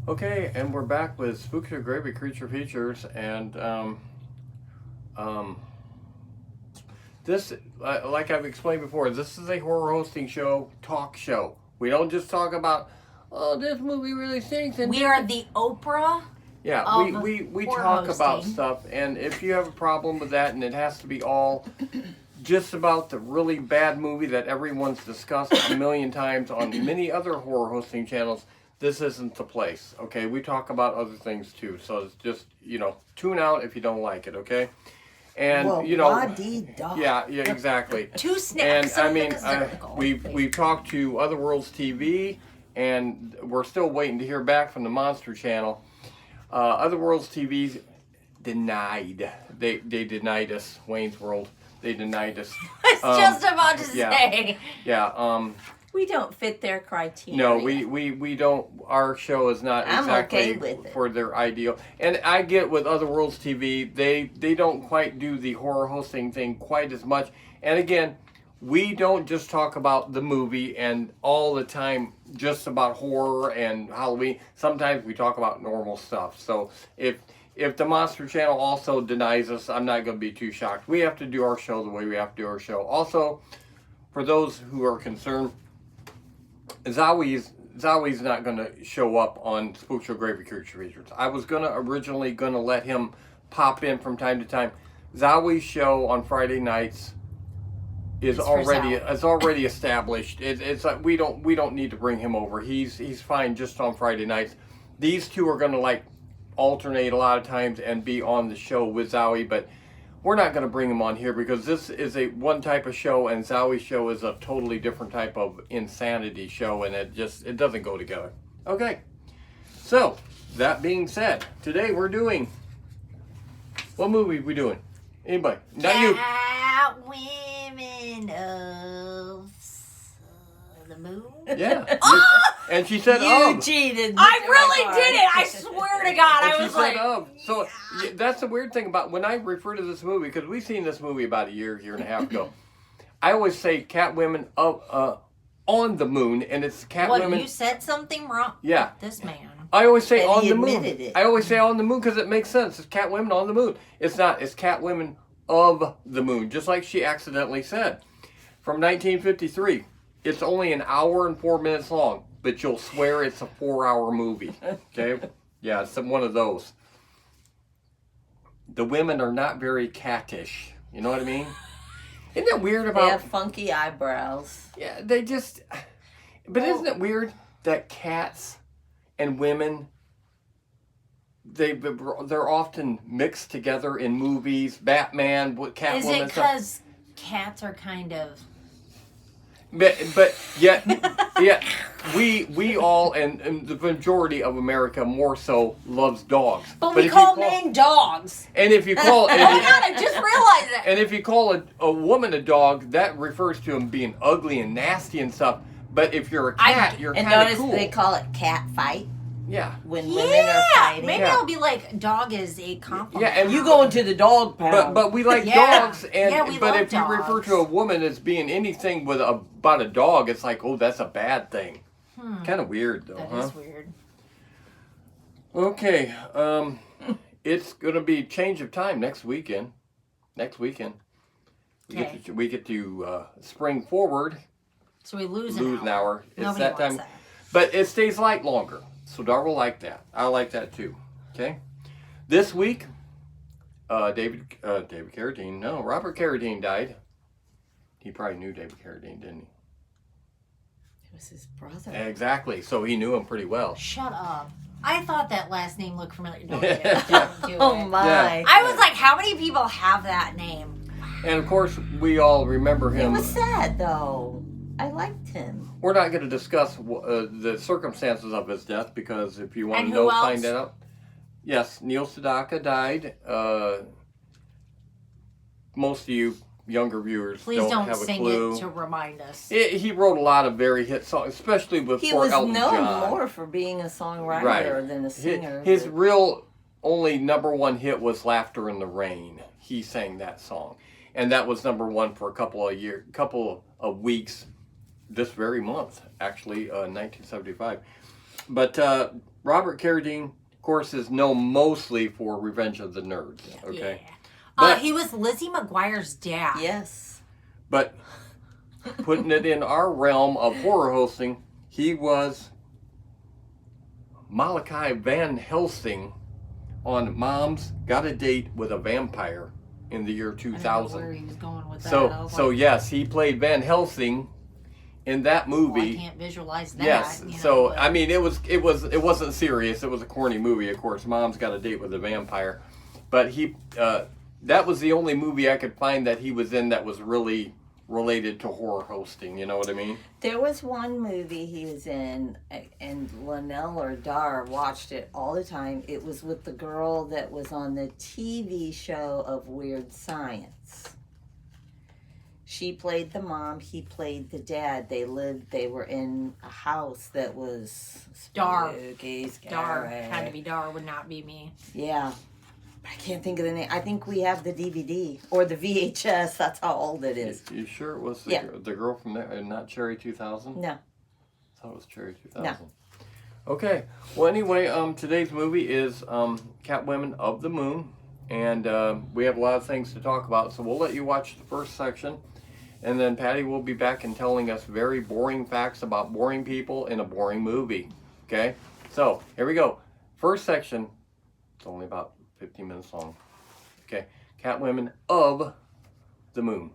Okay, and we're back with SpookShow Gravy Creature Features, and this, like I've explained before, this is a horror hosting show, talk show. We don't just talk about, oh, this movie really stinks. And we are the Oprah. Yeah, we talk about stuff, and if you have a problem with that, and it has to be all just about the really bad movie that everyone's discussed a million times on many other horror hosting channels, this isn't the place, okay? We talk about other things too, so it's just, tune out if you don't like it, okay? And, yeah, exactly. Two snaps. And, we've talked to Otherworlds TV, and we're still waiting to hear back from the Monster Channel. Otherworlds TV denied. They denied us, Wayne's World. They denied us. I was just about to say. Yeah, we don't fit their criteria. No, we don't. Our show is not exactly for their ideal. And I get with Otherworlds TV, they don't quite do the horror hosting thing quite as much. And again, we don't just talk about the movie and all the time just about horror and Halloween. Sometimes we talk about normal stuff. So if the Monster Channel also denies us, I'm not going to be too shocked. We have to do our show the way we have to do our show. Also, for those who are concerned, Zoe's not going to show up on SpookShow Gravy Creature Features. I was originally going to let him pop in from time to time. Zoe's show on Friday nights is already established. It's like we don't need to bring him over. He's fine just on Friday nights. These two are going to alternate a lot of times and be on the show with Zoe, but we're not going to bring him on here because this is a one type of show and Zoe's show is a totally different type of insanity show, and it doesn't go together. Okay, so that being said, today we're doing, what movie are we doing? Anybody? Not you. Women of the Moon. Yeah. And she said, you cheated. I really did it. I swear to God. I was like, So that's the weird thing about when I refer to this movie, because we've seen this movie about a year and a half ago. I always say Catwomen on the moon, and it's Catwomen. Well, you said something wrong. Yeah. This man. I always say on the moon. It. I always say on the moon because it makes sense. It's Catwomen on the moon. It's not. It's Catwomen of the moon, just like she accidentally said. From 1953. It's only an hour and 4 minutes long, but you'll swear it's a 4-hour movie. Okay? Yeah, it's one of those. The women are not very cattish. You know what I mean? Isn't that weird about... They have funky eyebrows. Yeah, they just... But isn't it weird that cats and women, they're often mixed together in movies? Batman, Catwoman... Is it because cats are kind of... But yet, we all, and the majority of America more so, loves dogs. But we call men dogs. And if you call... Oh my God, I just realized that. And if you call a woman a dog, that refers to them being ugly and nasty and stuff. But if you're a cat, you're kind of cool. And notice they call it cat fight. Yeah. When women are fighting. Maybe I'll be like, dog is a compliment. Yeah, and you go into the dog pound. But we like dogs, and we but love if you refer to a woman as being anything about a dog, it's like, oh, that's a bad thing. Kind of weird, though, That is weird. Okay, it's gonna be change of time next weekend. We get to spring forward. So we lose an hour. It's Nobody that wants time, that. but it stays light longer. So Dar will like that. I like that too. Okay. This week, David Carradine. No, Robert Carradine died. He probably knew David Carradine, didn't he? It was his brother. Exactly. So he knew him pretty well. Shut up. I thought that last name looked familiar. Don't do it. Oh my. Yeah. I was like, how many people have that name? And of course, we all remember him. It was sad though. I liked him. We're not going to discuss the circumstances of his death because if you want And to know, who find else? out. Yes, Neil Sedaka died. Most of you younger viewers Please don't don't have a sing clue. it to remind us. He wrote a lot of very hit songs, especially with He for was Elton known John. more for being a songwriter than a singer. His real only #1 hit was "Laughter in the Rain." He sang that song, and that was #1 for a couple of weeks. This very month, actually, 1975. But Robert Carradine, of course, is known mostly for Revenge of the Nerds. Okay. Yeah. But, he was Lizzie McGuire's dad. Yes. But putting it in our realm of horror hosting, he was Malachi Van Helsing on Mom's Got a Date with a Vampire in the year 2000. I don't know where he was going with that. So yes, he played Van Helsing in that movie. Well, I can't visualize that. Yes. You know, So but... I mean, it wasn't serious. It was a corny movie, of course. Mom's Got a Date with a Vampire, but that was the only movie I could find that he was in that was really related to horror hosting. You know what I mean? There was one movie he was in, and Linnell or Dar watched it all the time. It was with the girl that was on the TV show of Weird Science. She played the mom, he played the dad. They were in a house that was spooky, scary. Dar. Had to be Dar, would not be me. Yeah. I can't think of the name. I think we have the DVD or the VHS. That's how old it is. You sure it was the girl from there and not Cherry 2000? No. I thought it was Cherry 2000. No. Okay. Well, anyway, today's movie is Catwomen of the Moon. And we have a lot of things to talk about. So we'll let you watch the first section. And then Patty will be back and telling us very boring facts about boring people in a boring movie. Okay? So, here we go. First section. It's only about 15 minutes long. Okay. Catwomen of the Moon.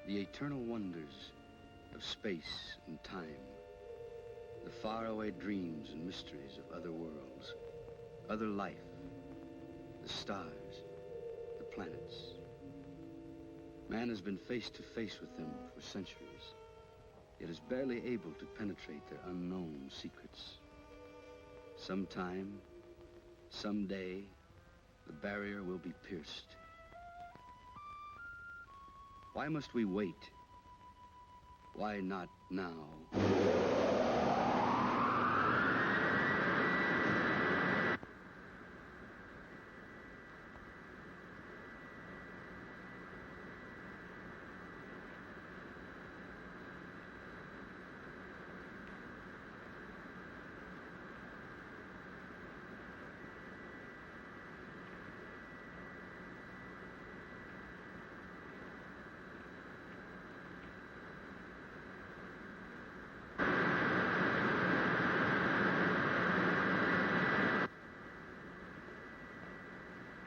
The eternal wonders of space and time, the faraway dreams and mysteries of other worlds, other life, the stars, the planets. Man has been face to face with them for centuries, yet is barely able to penetrate their unknown secrets. Sometime, someday, the barrier will be pierced. Why must we wait? Why not now?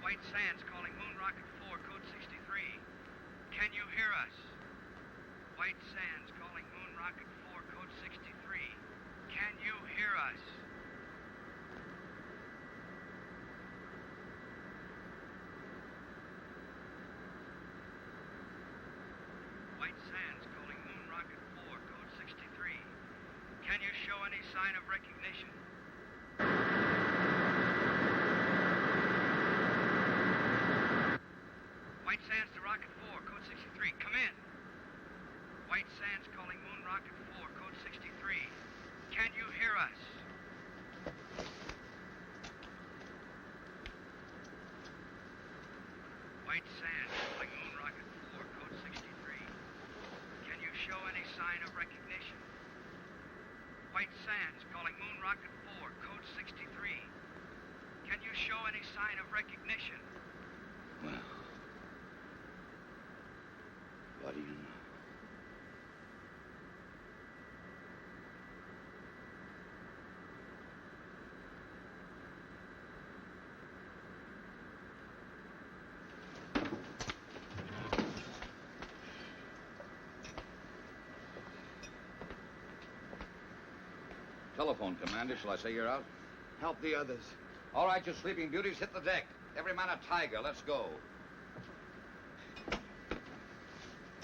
White Sands calling Moon Rocket 4, code 63. Can you hear us? White Sands calling Moon Rocket 4, code 63. Can you hear us? White Sands calling Moon Rocket 4, code 63. Can you show any sign of recognition? White Sands to Rocket 4, code 63. Come in. White Sands calling Moon Rocket 4, code 63. Can you hear us? White Sands calling Moon Rocket 4, code 63. Can you show any sign of recognition? White Sands calling Moon Rocket 4, code 63. Can you show any sign of recognition? Well, what do you know? Telephone, Commander. Shall I say you're out? Help the others. All right, you sleeping beauties, hit the deck. Every man a tiger. Let's go.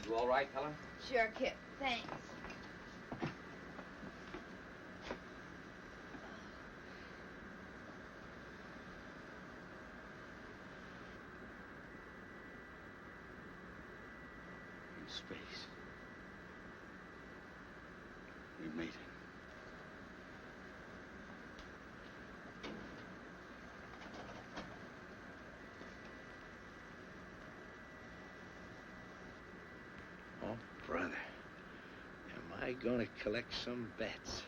You all right, Helen? Sure, Kip. Thanks. In space. We made it. Oh, brother. Am I gonna collect some bets?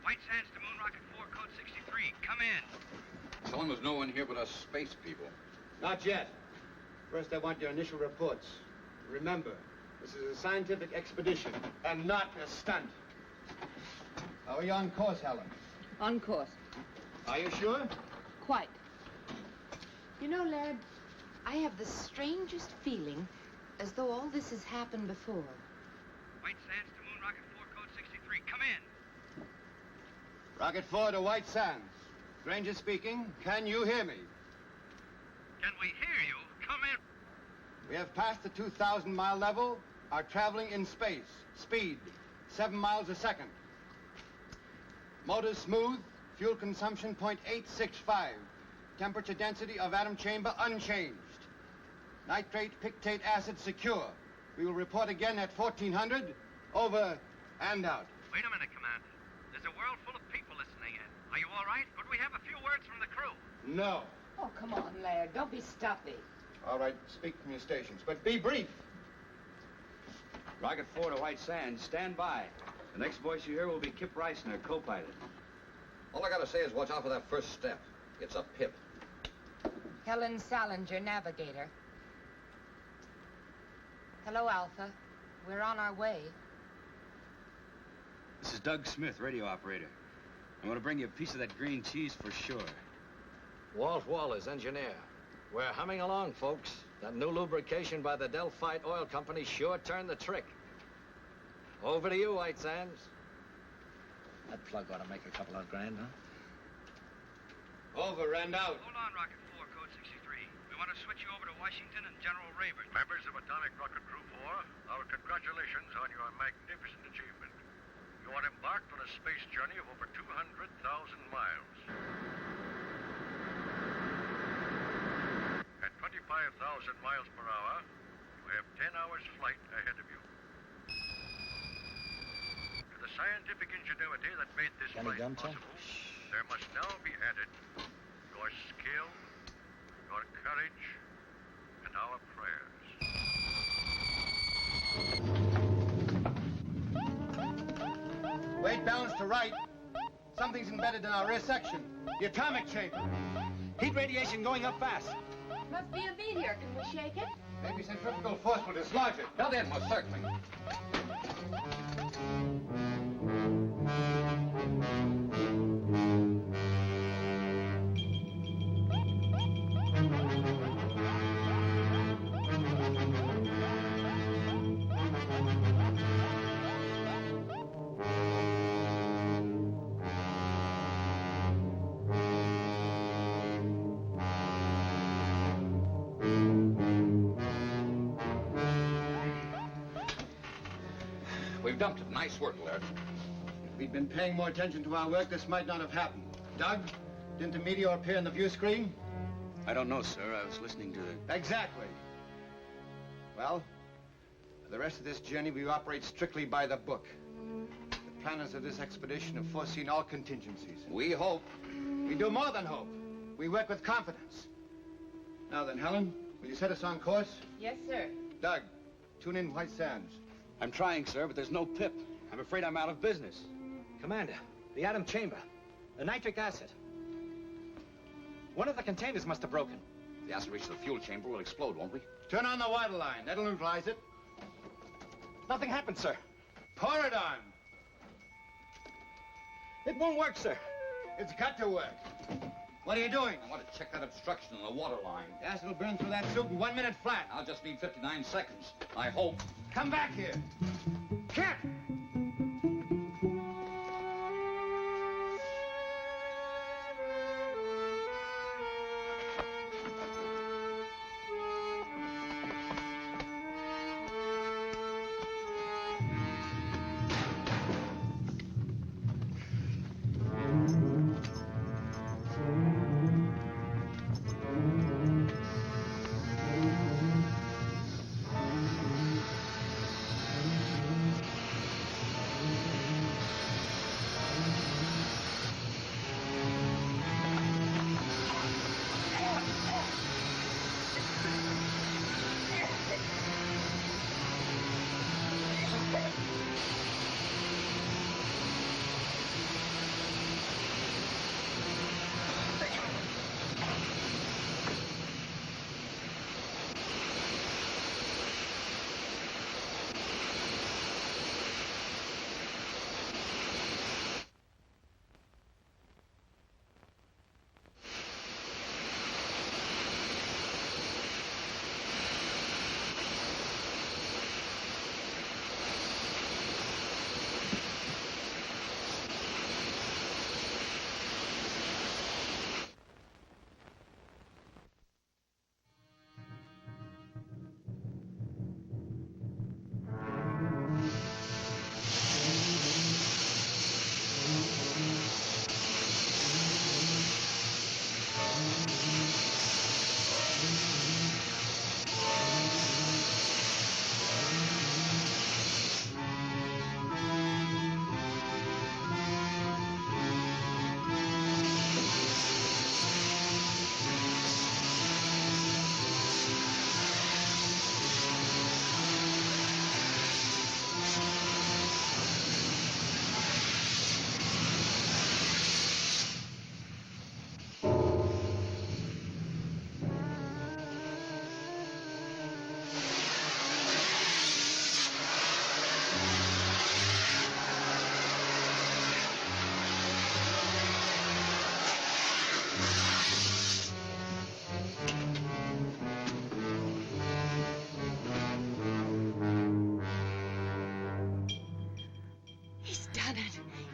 White Sands to Moon Rocket 4, code 63. Come in. Tell him there's no one here but us space people. Not yet. First, I want your initial reports. Remember, this is a scientific expedition and not a stunt. How are you on course, Helen? On course. Are you sure? Quite. You know, lad, I have the strangest feeling as though all this has happened before. White Sands to Moon Rocket 4, code 63. Come in. Rocket 4 to White Sands. Granger speaking. Can you hear me? Can we hear you? Come in. We have passed the 2,000-mile level, are traveling in space. Speed, 7 miles a second. Motors smooth, fuel consumption 0.865. Temperature density of atom chamber unchanged. Nitrate pictate acid secure. We will report again at 1400. Over and out. Wait a minute, Commander. There's a world full of people listening in. Are you all right? Could we have a few words from the crew? No. Oh, come on, Laird. Don't be stuffy. All right, speak from your stations, but be brief. Rocket 4 to White Sands, stand by. The next voice you hear will be Kip Reisner, co-pilot. All I gotta say is watch out for that first step. It's a pip. Helen Salinger, navigator. Hello, Alpha. We're on our way. This is Doug Smith, radio operator. I want to bring you a piece of that green cheese for sure. Walt Wallace, engineer. We're humming along, folks. That new lubrication by the Delphite Oil Company sure turned the trick. Over to you, White Sands. That plug ought to make a couple of grand, huh? Over and out. Hold on, Rocket 4, code 63. We want to switch you over to Washington and General Rayburn. Members of Atomic Rocket Crew 4, our congratulations on your magnificent achievement. You are embarked on a space journey of over 200,000 miles. At 25,000 miles per hour, you have 10 hours flight ahead of you. To the scientific ingenuity that made this flight possible, there must now be added your skill, your courage, and our prayers. Weight balance to right. Something's embedded in our rear section. The atomic chamber. Heat radiation going up fast. Must be a meteor. Can we shake it? Maybe centrifugal force will dislodge it. Built in, most certainly. We've dumped it. Nice work, Laird. If we'd been paying more attention to our work, this might not have happened. Doug, didn't the meteor appear on the view screen? I don't know, sir. I was listening to the... Exactly. Well, for the rest of this journey, we operate strictly by the book. The planners of this expedition have foreseen all contingencies. We hope. We do more than hope. We work with confidence. Now then, Helen, will you set us on course? Yes, sir. Doug, tune in White Sands. I'm trying, sir, but there's no pip. I'm afraid I'm out of business. Commander, the atom chamber, the nitric acid. One of the containers must have broken. If the acid reaches the fuel chamber, we'll explode, won't we? Turn on the water line. That'll neutralize it. Nothing happened, sir. Pour it on. It won't work, sir. It's got to work. What are you doing? I want to check that obstruction in the water line. The acid will burn through that soup in 1 minute flat. I'll just need 59 seconds. I hope. Come back here. Kent!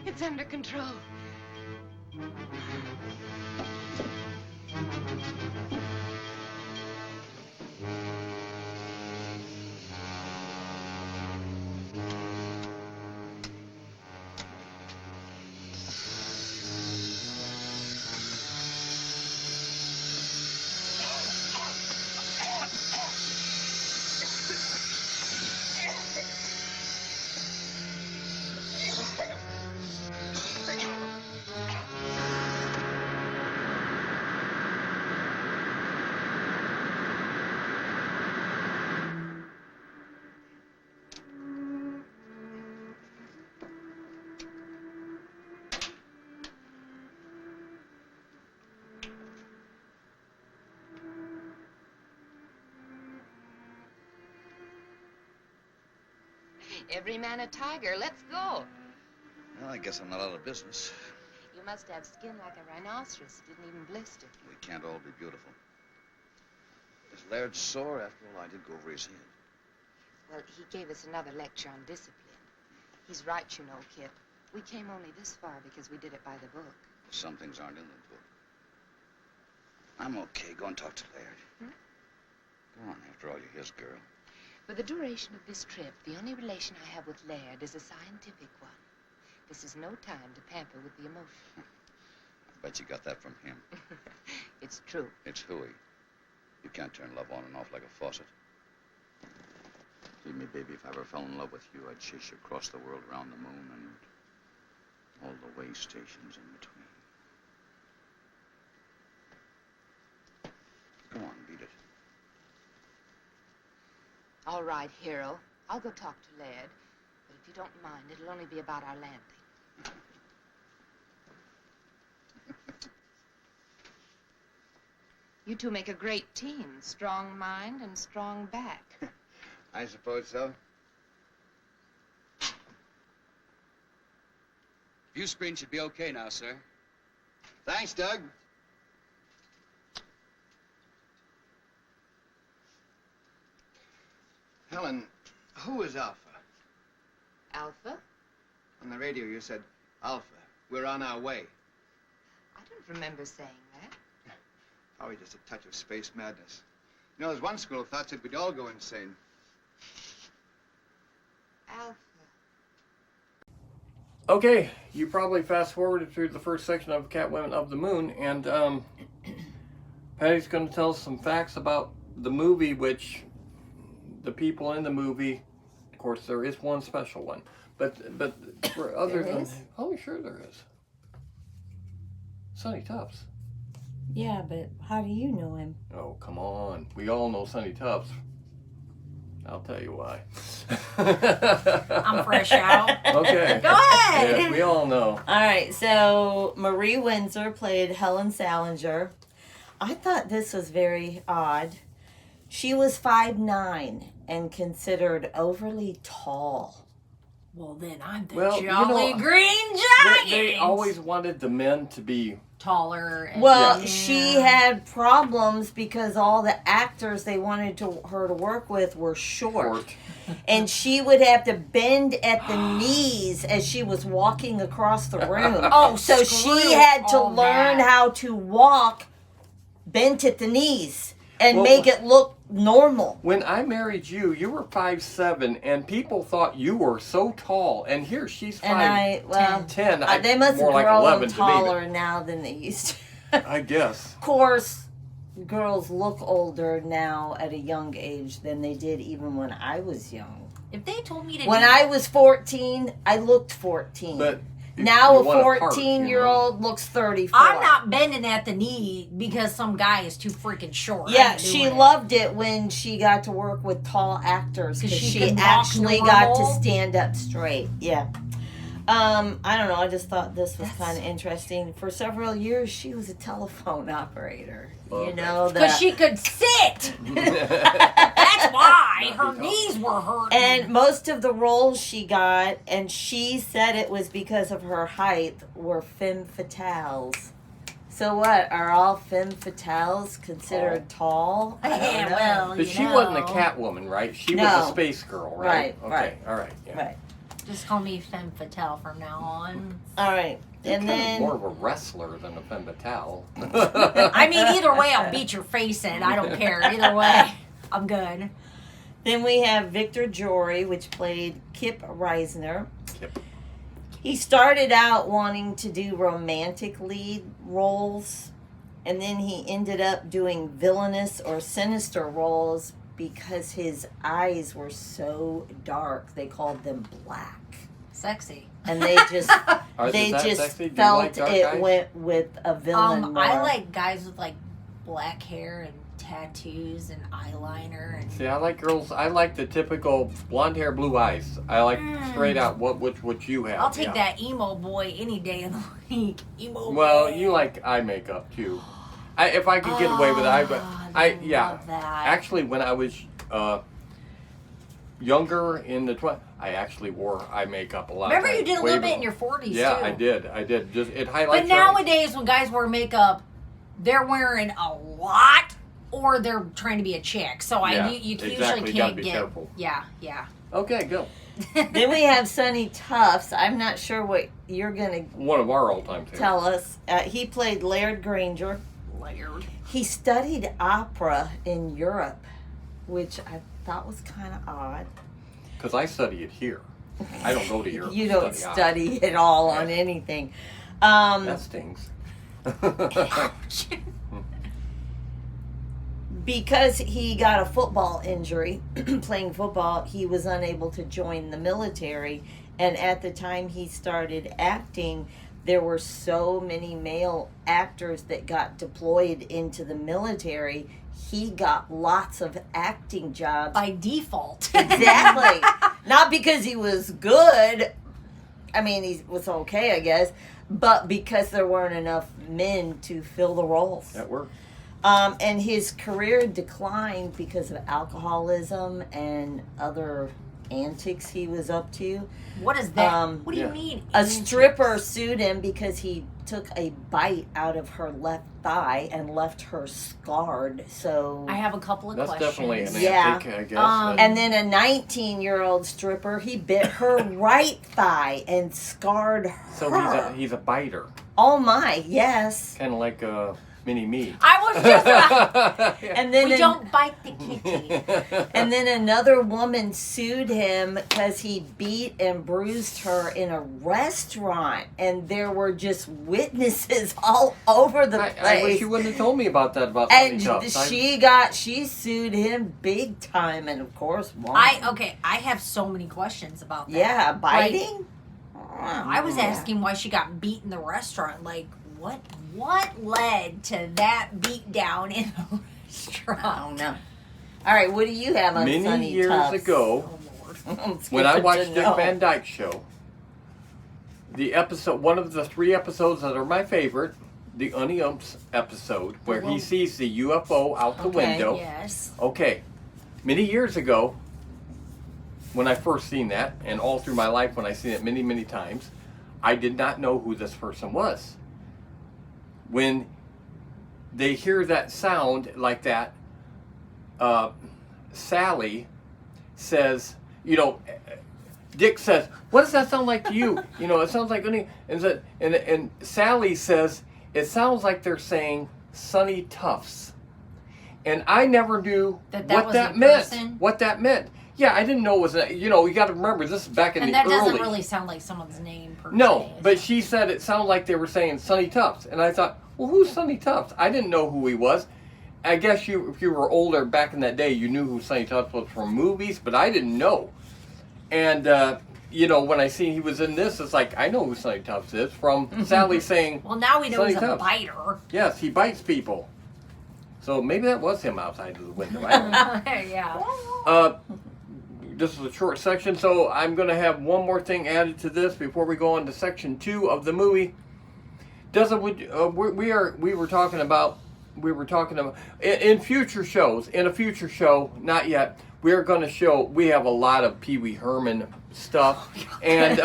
It's under control. Every man a tiger. Let's go. Well, I guess I'm not out of business. You must have skin like a rhinoceros. Didn't even blister. We can't all be beautiful. Is Laird sore? After all, I did go over his head. Well, he gave us another lecture on discipline. He's right, you know, Kip. We came only this far because we did it by the book. Some things aren't in the book. I'm okay. Go and talk to Laird. Go on. After all, you're his girl. For the duration of this trip, the only relation I have with Laird is a scientific one. This is no time to pamper with the emotion. I bet you got that from him. It's true. It's hooey. You can't turn love on and off like a faucet. Believe me, baby, if I ever fell in love with you, I'd chase you across the world, around the moon, and all the way stations in between. Go on, beat it. All right, hero. I'll go talk to Laird. But if you don't mind, it'll only be about our landing. You two make a great team. Strong mind and strong back. I suppose so. View screen should be okay now, sir. Thanks, Doug. Helen, who is Alpha? Alpha? On the radio you said, Alpha, we're on our way. I don't remember saying that. Probably just a touch of space madness. You know, there's one school of thought that we'd all go insane. Alpha. Okay, you probably fast forwarded through the first section of Catwomen of the Moon, and Patty's going to tell us some facts about the movie, which the people in the movie, of course, there is one special one, but for other than, oh, sure there is. Sonny Tufts. Yeah, but how do you know him? Oh, come on. We all know Sonny Tufts. I'll tell you why. I'm fresh out. Okay. Go ahead. Yeah, we all know. All right, so Marie Windsor played Helen Salinger. I thought this was very odd. She was 5'9" and considered overly tall. Well, then I'm the Well, Jolly you know, Green Giant. They always wanted the men to be taller. And well, yeah. she had problems because all the actors they wanted her to work with were short. And she would have to bend at the knees as she was walking across the room. Oh, so she had to learn how to walk bent at the knees and make it look normal. When I married you, you were 5'7", and people thought you were so tall. And here she's 5'10". They must more have like 11 grown to me, taller now than they used to. I guess. Of course, girls look older now at a young age than they did even when I was young. If they told me to When I was 14, I looked 14. But now a 14-year-old looks 34. I'm not bending at the knee because some guy is too freaking short. Yeah, she loved it when she got to work with tall actors because she could walk actually got to normal. stand up straight. Yeah. I don't know. I just thought this was kind of interesting. For several years, she was a telephone operator. You know, because she could sit. That's why her knees were hurting. And most of the roles she got, and she said it was because of her height, were femme fatales. So what? Are all femme fatales considered tall? I don't know. Well, But she wasn't a Catwoman, right? She was a space girl, right? Right, okay, right. all right. Yeah. Right. Just call me femme fatale from now on. All right. You're And kind then of more of a wrestler than a femme fatale. I mean, either way, I'll beat your face in. I don't care. Either way, I'm good. Then we have Victor Jory, which played Kip Reisner. Kip. He started out wanting to do romantic lead roles, and then he ended up doing villainous or sinister roles because his eyes were so dark. They called them black. Sexy. And they just sexy? Do you felt like dark it eyes? went with a villain more. I like guys with like black hair and tattoos and eyeliner and See, I like girls. I like the typical blonde hair, blue eyes. I like straight out what you have. I'll take that emo boy any day of the week. Emo Well, boy. you like eye makeup too. If I could get away with it, I love that. Actually, when I was younger in the I actually wore eye makeup a lot. Remember, of you times, did a way little bit in before. your 40s Yeah, too. I did. Just it highlights. But nowadays, when guys wear makeup, they're wearing a lot, or they're trying to be a chick. So Yeah, you exactly. usually You gotta can't be get. careful. Yeah. Okay, go. Then we have Sonny Tufts. I'm not sure what you're going to One of our all-time favorites. tell us. He played Laird Granger. Laird. He studied opera in Europe, which I thought was kind of odd. Because I study it here. I don't go to Europe. You to don't study at all on anything. That stings. Because he got a football injury playing football, he was unable to join the military. And at the time he started acting, there were so many male actors that got deployed into the military. He got lots of acting jobs. By default. Exactly. Not because he was good. I mean, he was okay, I guess. But because there weren't enough men to fill the roles. That worked. And his career declined because of alcoholism and other antics he was up to. What is that? What do you mean? A stripper sued him because he took a bite out of her left thigh and left her scarred. So I have a couple of questions. That's definitely an antic, I guess. And then a 19-year-old stripper, he bit her right thigh and scarred her. So he's a biter. Oh my, yes. Kind of like mini-me. I was just about... And then we don't bite the kitty. And then another woman sued him because he beat and bruised her in a restaurant. And there were just witnesses all over the place. I wish you wouldn't have told me about that, about And Sunny she sued him big time and of course won. I have so many questions about that. Yeah, biting? I was asking why she got beat in the restaurant. Like, what led to that beat down in a restaurant? I don't know. All right, what do you have on Sunny Many years Tufts? ago, when I watched Dick Van Dyke Show, one of the 3 episodes that are my favorite, the Unny-Umps episode, where he sees the UFO out the window. Yes. Okay. Many years ago, when I first seen that, and all through my life when I seen it many, many times, I did not know who this person was. When they hear that sound like that, Sally says, Dick says, "What does that sound like to you?" It sounds like Unny. And Sally says, "It sounds like they're saying Sunny Tufts." And I never knew what that meant. What that meant. Yeah, I didn't know it was, you got to remember, this is back in the early. And that doesn't really sound like someone's name per No, se. but she said it sounded like they were saying Sunny Tufts. And I thought, well, who's Sunny Tufts? I didn't know who he was. I guess if you were older back in that day, you knew who Sunny Tufts was from movies, but I didn't know. And, when I seen he was in this, it's like, I know who Sunny Tufts is from Sally saying, well, now we know Sunny he's a Tufts. biter. Yes, he bites people. So maybe that was him outside of the window. I don't know. Yeah. This is a short section, so I'm going to have one more thing added to this before we go on to section 2 of the movie. We were talking about in future shows. In a future show, not yet. We are going to show. We have a lot of Pee Wee Herman stuff, and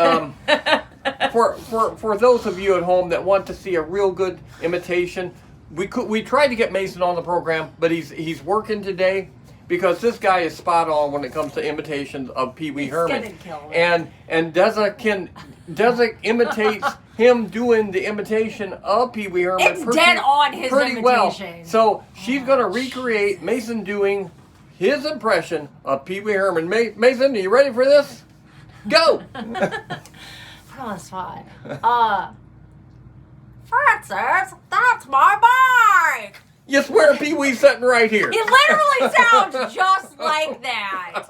for those of you at home that want to see a real good imitation, we tried to get Mason on the program, but he's working today. Because this guy is spot on when it comes to imitations of Pee Wee Herman. Gonna kill him. And Deza imitates him doing the imitation of Pee Wee Herman. It's dead on his pretty imitation. Well. So she's going to recreate Mason doing his impression of Pee Wee Herman. Mason, are you ready for this? Go! That's fine. Francis, that's my bike! You swear Pee Wee's sitting right here. It literally sounds just like that.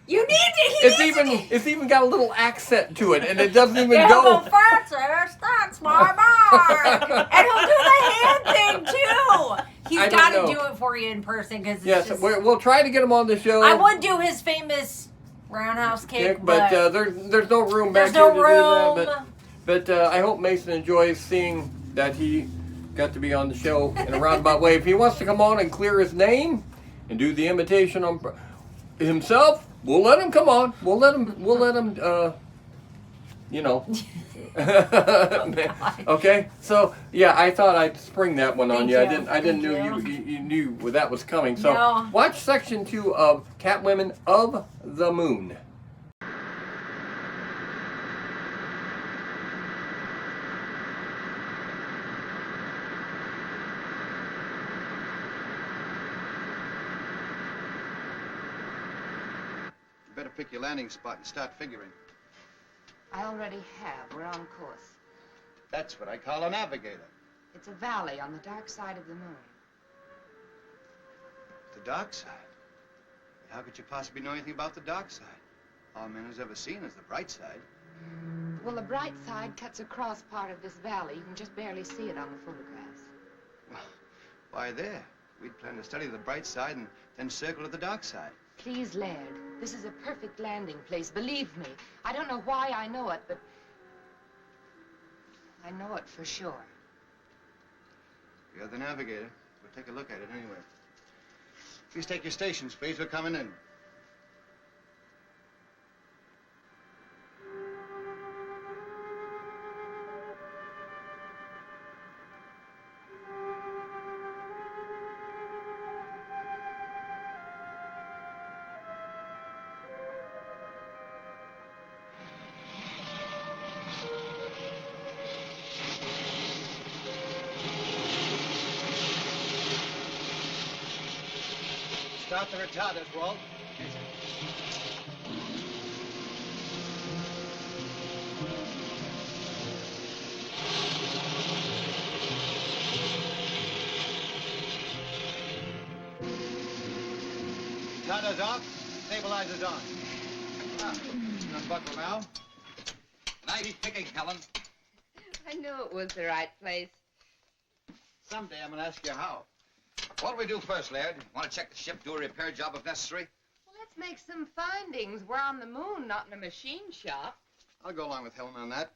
It's even got a little accent to it, and it doesn't even go. go. Francis, that's my bike, and he'll do the hand thing too. He's got to do it for you in person because we'll try to get him on the show. I would do his famous roundhouse kick, but there's no room back here to do that. But I hope Mason enjoys seeing that he got to be on the show in a roundabout way. If he wants to come on and clear his name and do the imitation on himself, we'll let him come on. We'll let him Okay, so yeah, I thought I'd spring that one on you. I didn't know you knew that was coming. So watch section 2 of Catwomen of the Moon. Better pick your landing spot and start figuring. I already have. We're on course. That's what I call a navigator. It's a valley on the dark side of the moon. The dark side? How could you possibly know anything about the dark side? All man has ever seen is the bright side. Well, the bright side cuts across part of this valley. You can just barely see it on the photographs. Well, why there? We'd planned to study the bright side and then circle to the dark side. Please, Laird, this is a perfect landing place. Believe me. I don't know why I know it, but I know it for sure. You're the navigator. We'll take a look at it anyway. Please take your stations, please. We're coming in. Start the retarders, Walt. Retarders off, stabilizers on. Unbuckle now. Nice picking, Helen. I knew it was the right place. Someday I'm going to ask you how. What do we do first, Laird? Want to check the ship, do a repair job if necessary? Well, let's make some findings. We're on the moon, not in a machine shop. I'll go along with Helen on that.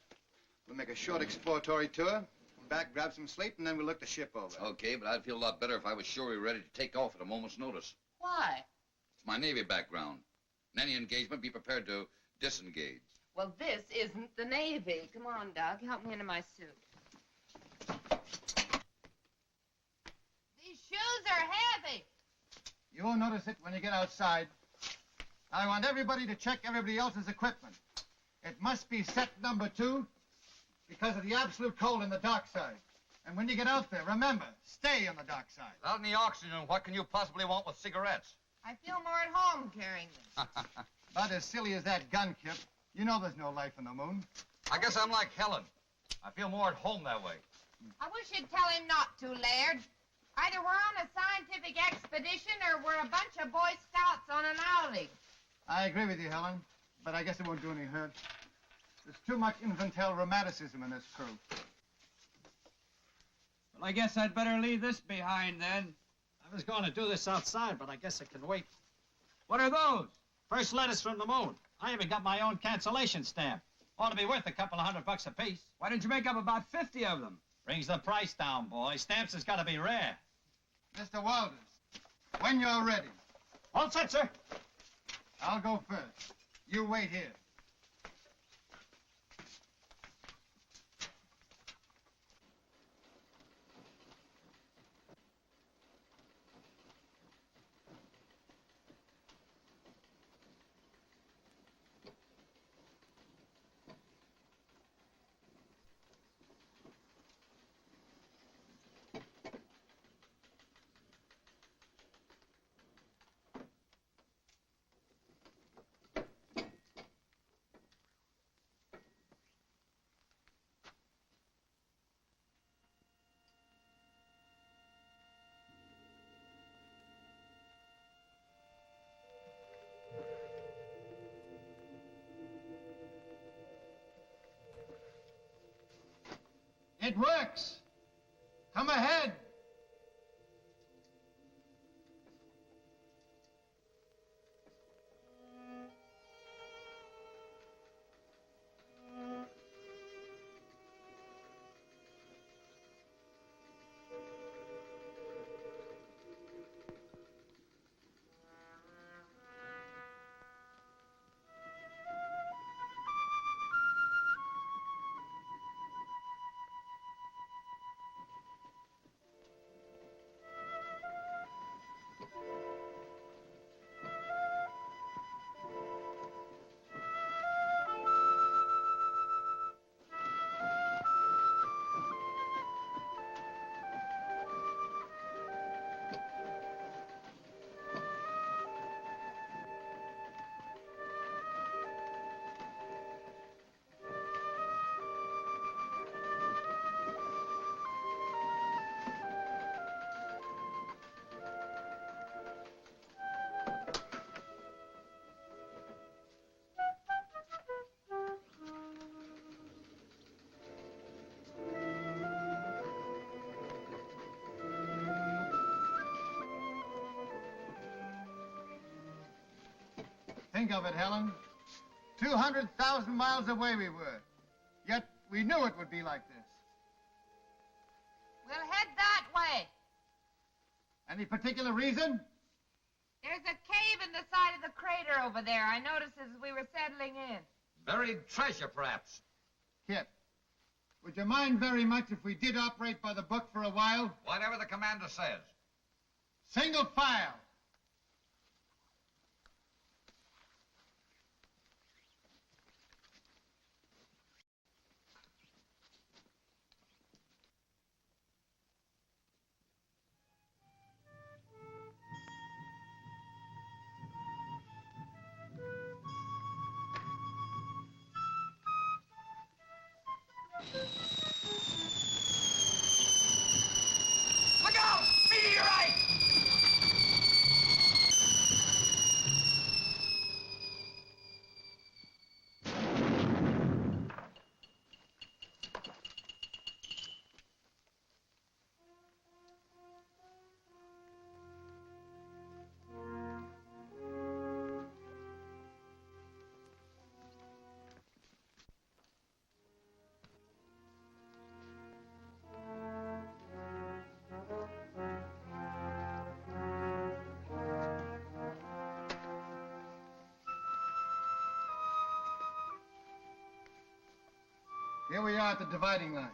We'll make a short exploratory tour, come back, grab some sleep, and then we'll look the ship over. Okay, but I'd feel a lot better if I was sure we were ready to take off at a moment's notice. Why? It's my Navy background. In any engagement, be prepared to disengage. Well, this isn't the Navy. Come on, Doc. Help me into my suit. These shoes are heavy. You won't notice it when you get outside. I want everybody to check everybody else's equipment. It must be set number 2 because of the absolute cold in the dark side. And when you get out there, remember, stay on the dark side. Without any oxygen, what can you possibly want with cigarettes? I feel more at home carrying them. About as silly as that gun, Kip. You know there's no life on the moon. I guess I'm like Helen. I feel more at home that way. I wish you'd tell him not to, Laird. Either we're on a scientific expedition or we're a bunch of Boy Scouts on an outing. I agree with you, Helen, but I guess it won't do any hurt. There's too much infantile rheumatism in this crew. Well, I guess I'd better leave this behind, then. I was going to do this outside, but I guess it can wait. What are those? First letters from the moon. I even got my own cancellation stamp. Ought to be worth a couple of $100 apiece. Why didn't you make up about 50 of them? Brings the price down, boy. Stamps has got to be rare. Mr. Walters, when you're ready. All set, sir. I'll go first. You wait here. It works. Come ahead. Think of it, Helen. 200,000 miles away we were. Yet we knew it would be like this. We'll head that way. Any particular reason? There's a cave in the side of the crater over there. I noticed as we were settling in. Buried treasure, perhaps. Kip, would you mind very much if we did operate by the book for a while? Whatever the commander says. Single file. Look out! Meteorite! Here we are at the dividing line.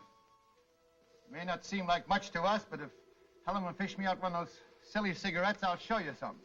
It may not seem like much to us, but if Helen will fish me out one of those silly cigarettes, I'll show you something.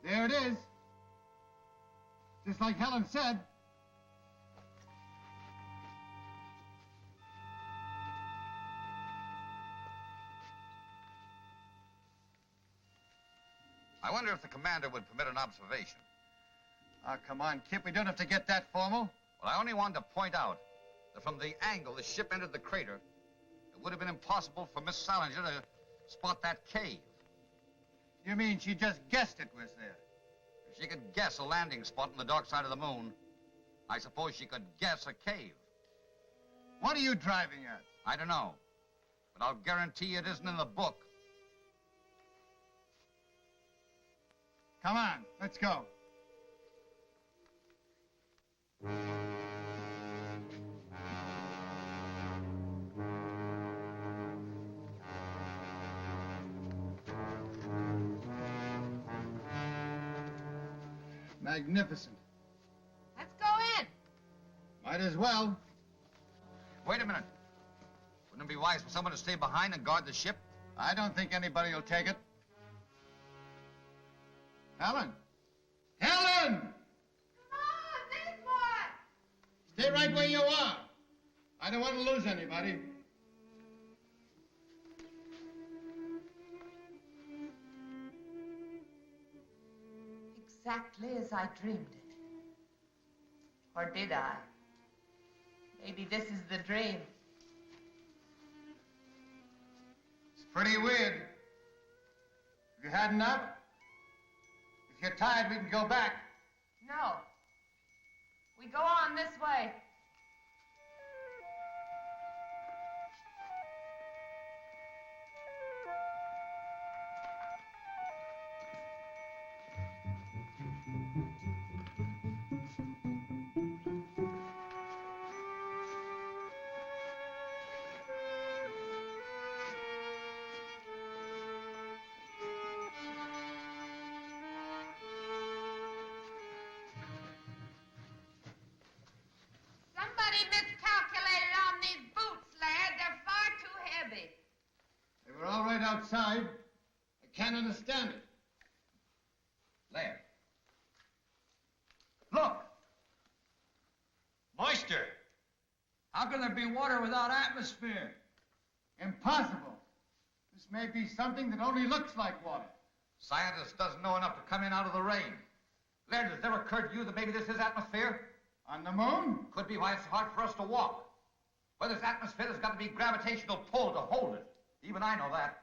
There it is. Just like Helen said. I wonder if the commander would permit an observation. Oh, come on, Kip. We don't have to get that formal. Well, I only wanted to point out that from the angle the ship entered the crater, it would have been impossible for Miss Salinger to spot that cave. You mean she just guessed it was there? If she could guess a landing spot on the dark side of the moon, I suppose she could guess a cave. What are you driving at? I don't know, but I'll guarantee it isn't in the book. Come on, let's go. Magnificent. Let's go in. Might as well. Wait a minute. Wouldn't it be wise for someone to stay behind and guard the ship? I don't think anybody will take it. Helen! Helen! Come on, this one. Stay right where you are. I don't want to lose anybody. Exactly as I dreamed it. Or did I? Maybe this is the dream. It's pretty weird. Have you had enough? If you're tired, we can go back. No. We go on this way. Somebody miscalculated on these boots, lad. They're far too heavy. They were all right outside. I can't understand it. Laird. Look! Moisture. How How can there be water without atmosphere? Impossible. This may be something that only looks like water. Scientist doesn't know enough to come in out of the rain. Laird, has it ever occurred to you that maybe this is atmosphere? On the moon? Could be why it's so hard for us to walk. Where there's atmosphere, there's got to be gravitational pull to hold it. Even I know that.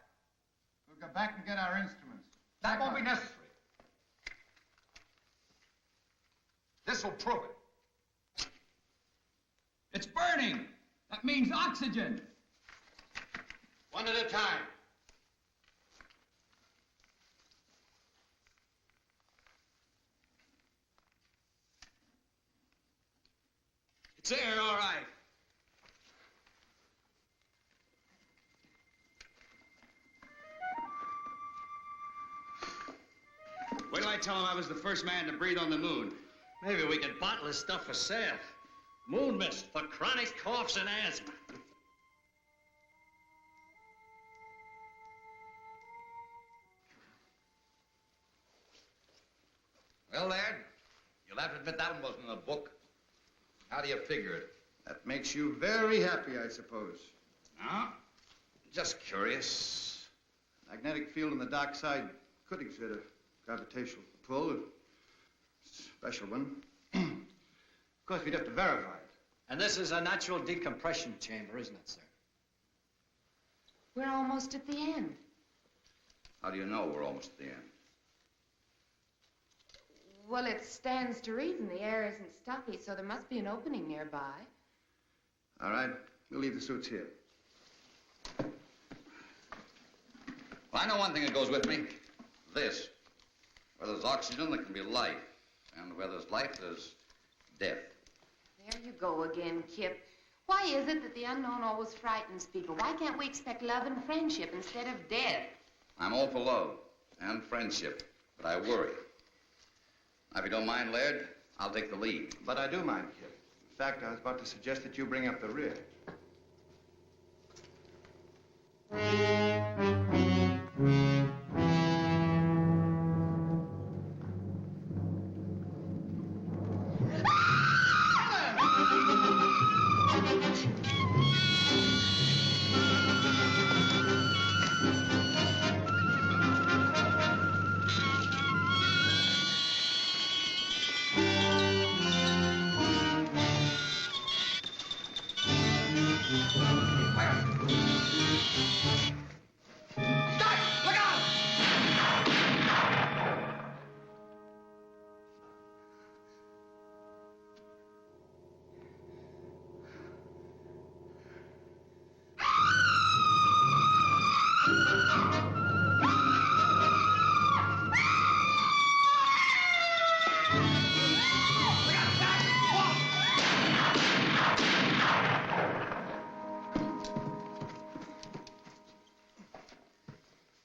We'll go back and get our instruments. That won't be necessary. This will prove it. It's burning. That means oxygen. One at a time. It's air, all right. Wait till I tell him I was the first man to breathe on the moon. Maybe we could bottle this stuff for sale. Moon mist for chronic coughs and asthma. Well, Laird, you'll have to admit that one wasn't in the book. How do you figure it? That makes you very happy, I suppose. No? Just curious. Magnetic field on the dark side could exert a gravitational pull, a special one. Of course, we'd have to verify it. And this is a natural decompression chamber, isn't it, sir? We're almost at the end. How do you know we're almost at the end? Well, it stands to reason the air isn't stuffy, so there must be an opening nearby. All right, we'll leave the suits here. Well, I know one thing that goes with me. This. Where there's oxygen, there can be life. And where there's life, there's death. There you go again, Kip. Why is it that the unknown always frightens people? Why can't we expect love and friendship instead of death? I'm all for love and friendship, but I worry. Now, if you don't mind, Laird, I'll take the lead. But I do mind, Kip. In fact, I was about to suggest that you bring up the rear.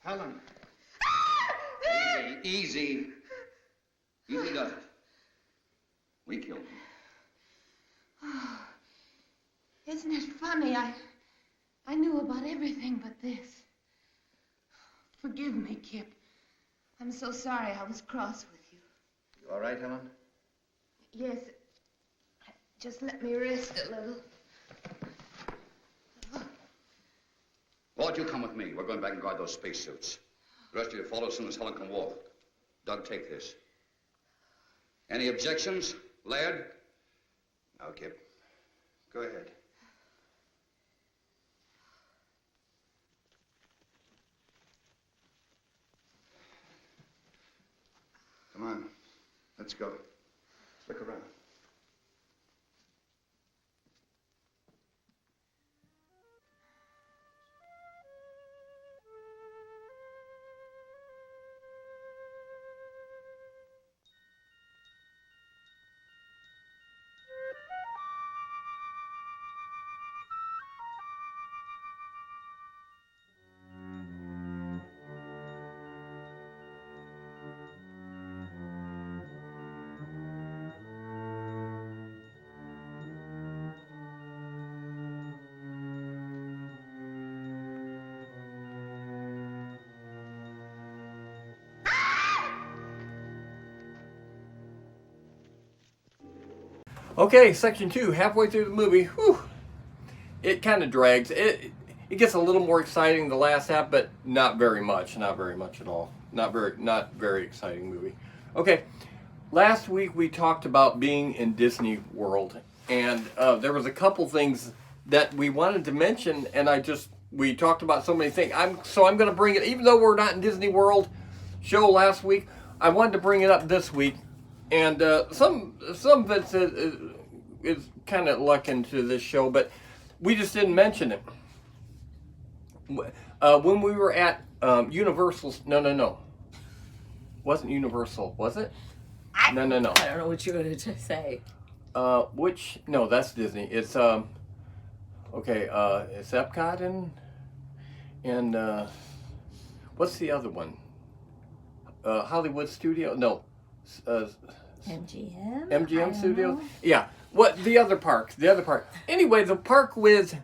Helen. Easy. Easy does it. We killed him. Oh, isn't it funny? I knew about everything but this. Forgive me, Kip. I'm so sorry I was cross with you. You all right, Helen? Yes. Just let me rest a little. Walt, you come with me. We're going back and guard those spacesuits. The rest of you follow as soon as Helen can walk. Doug, take this. Any objections, Laird? No, Kip. Go ahead. Come on. Let's go. Let's look around. Okay, section 2, halfway through the movie. Whew. it kind of drags. It gets a little more exciting the last half, but not very much. Not very much at all. Not very exciting movie. Okay, last week we talked about being in Disney World, and there was a couple things that we wanted to mention, and we talked about so many things. I'm going to bring it, even though we're not in Disney World show last week. I wanted to bring it up this week, and some of it is kind of luck into this show, but we just didn't mention it. When we were at Universal's, no, wasn't Universal, was it? No. I don't know what you were going to say. No, that's Disney. It's it's Epcot and what's the other one? Hollywood Studio? No. MGM? MGM Studios? Yeah. What, the other park. Anyway, the park with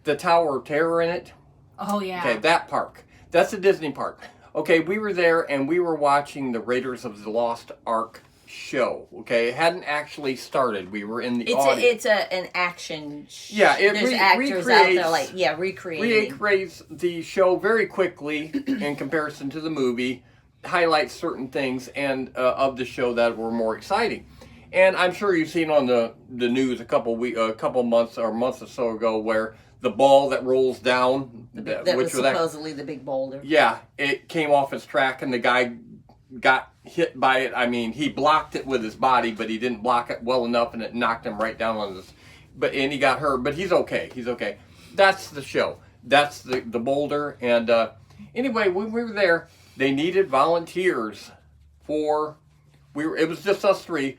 the Tower of Terror in it. Oh, yeah. Okay, that park. That's a Disney park. Okay, we were there and we were watching the Raiders of the Lost Ark show. Okay, it hadn't actually started. We were in the audience. It's an action. Yeah, there's actors out there recreates the show very quickly in comparison to the movie. Highlights certain things and of the show that were more exciting. And I'm sure you've seen on the news a couple months or so ago where the ball that rolls down, that was supposedly the big boulder. Yeah, it came off its track and the guy got hit by it. I mean, he blocked it with his body, but he didn't block it well enough, and it knocked him right down on his. And he got hurt, but he's okay. He's okay. That's the show. That's the boulder. And anyway, when we were there, they needed volunteers it was just us three,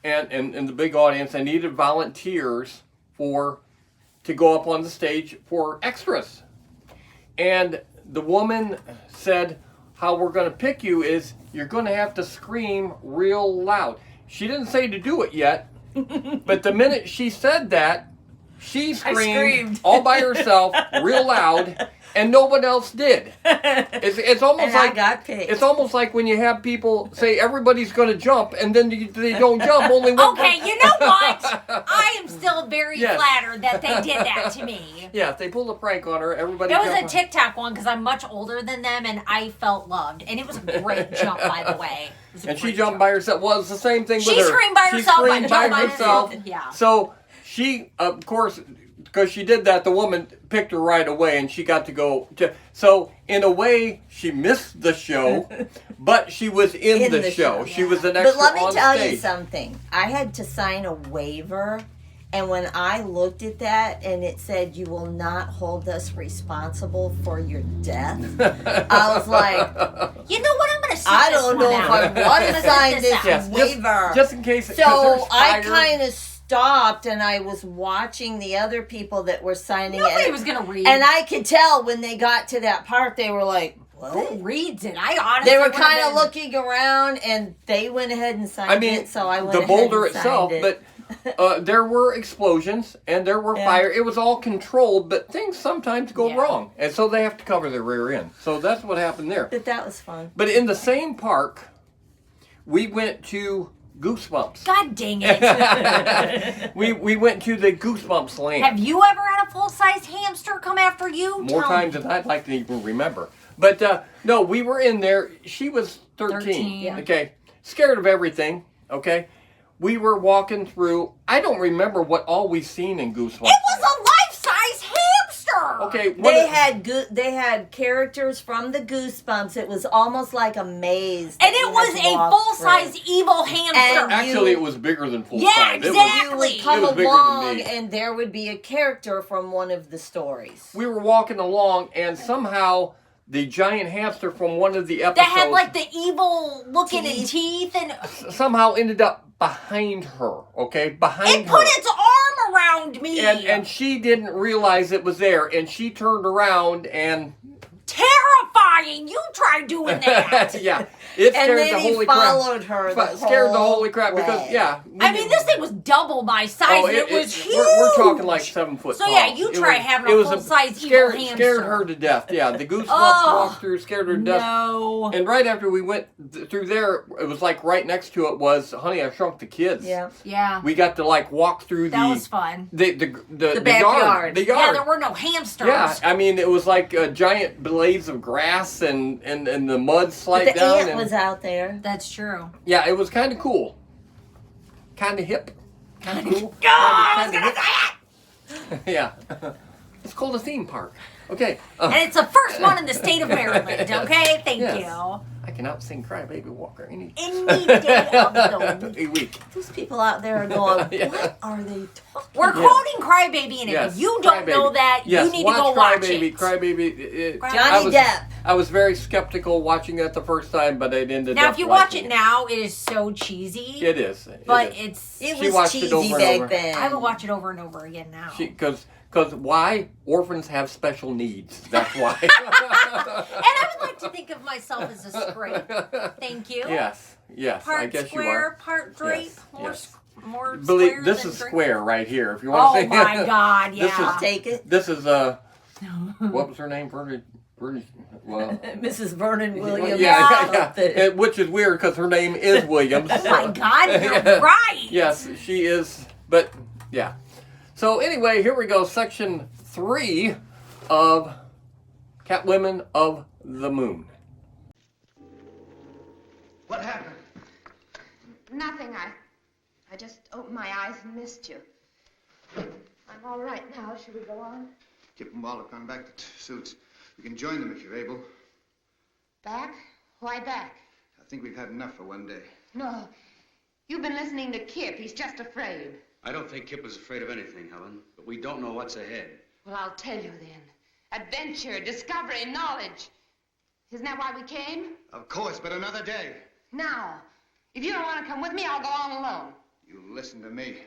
and in the big audience, they needed volunteers to go up on the stage for extras. And the woman said, how we're going to pick you is you're going to have to scream real loud. She didn't say to do it yet, but the minute she said that, she screamed all by herself real loud, and no one else did. It's almost like I got picked. It's almost like when you have people say everybody's going to jump, and then they don't jump. Only one. Okay, you know what? I am still very flattered that they did that to me. Yeah, they pulled a prank on her. Everybody. It was a TikTok one because I'm much older than them, and I felt loved. And it was a great jump, by the way. And she jumped by herself. Well, it's the same thing with her. She screamed by herself. She screamed by herself. Yeah. So she, of course, because she did that, the woman picked her right away, and she got to go to. So in a way, she missed the show, but she was in the show. She was an extra on stage. But let me tell you something. I had to sign a waiver, and when I looked at that and it said, "You will not hold us responsible for your death," I was like, you know what? I'm going to sit I don't know if I want to sign this waiver. Just in case. So I kind of stopped and I was watching the other people that were signing it. Nobody was going to read. And I could tell when they got to that part, they were like, what? Who reads it? I honestly They were kind of looking around and they went ahead and signed it. So I went ahead and signed it. The boulder itself, but there were explosions and there were fire. It was all controlled, but things sometimes go wrong. And so they have to cover their rear end. So that's what happened there. But that was fun. But in the same park, we went to Goosebumps. God dang it. we went to the Goosebumps land. Have you ever had a full-size hamster come after you? More times than I'd like to even remember. But no, we were in there. She was 13. Okay. Scared of everything. Okay. We were walking through. I don't remember what all we seen in Goosebumps. It was a life-size hamster. Okay. They had characters from the Goosebumps. It was almost like a maze. And it was a full-size evil hamster. Actually, it was bigger than full-size. Yeah, exactly. You would come along and there would be a character from one of the stories. We were walking along and somehow the giant hamster from one of the episodes that had like the evil looking teeth and somehow ended up behind her. Okay, behind her. It put its arm around me, and she didn't realize it was there, and she turned around and terrifying. You try doing that. Yeah, it scared and then the holy he followed crap. her. Scared the holy crap because I mean, this thing was double my size. And it was huge. we're talking like 7 foot So tall. yeah, you try having a full-size evil hamster. Scared her to death. Yeah, the goose walked through, scared her to death. No. And right after we went through there, it was like right next to it was Honey, I Shrunk the Kids. Yeah. Yeah. We got to like walk through that was fun. The backyard. The yard. Yeah, there were no hamsters. Yeah, I mean it was like giant blades of grass and the mud slide but the down. ant was out there. That's true. Yeah, it was kind of cool. Kind of hip. Kind of cool. Yeah. It's called a theme park. Okay. And it's the first one in the state of Maryland, okay? Thank you. I can out-sing Crybaby Walker any day of the week. Those people out there are going, what are they talking We're quoting Crybaby, and if you don't know that, you need to go watch it. Crybaby. Johnny Depp. I was very skeptical watching it the first time, but it ended up Now, if you watch it now, it is so cheesy. It is. But It was cheesy back then. I would watch it over and over again now. Because why? Orphans have special needs. That's why. And I would like to think of myself as a script. Thank you. Yes. Part I guess square, you are. part drape, Yes. more Believe this is drape. square right here. If you want to Oh say. my God! Yeah. I'll take it. This is what was her name? Vernon. Well, Mrs. Vernon Williams. Yeah. Which is weird because her name is Williams. Oh my God! You're right. Yes, she is. But yeah. So anyway, here we go. Section 3 of Catwomen of the Moon. What happened? Nothing. I just opened my eyes and missed you. I'm all right now. Should we go on? Kip and Wall have gone back to suits. We can join them if you're able. Back? Why back? I think we've had enough for one day. No. You've been listening to Kip. He's just afraid. I don't think Kip is afraid of anything, Helen, but we don't know what's ahead. Well, I'll tell you then. Adventure, discovery, knowledge. Isn't that why we came? Of course, but another day. Now, if you don't want to come with me, I'll go on alone. You listen to me.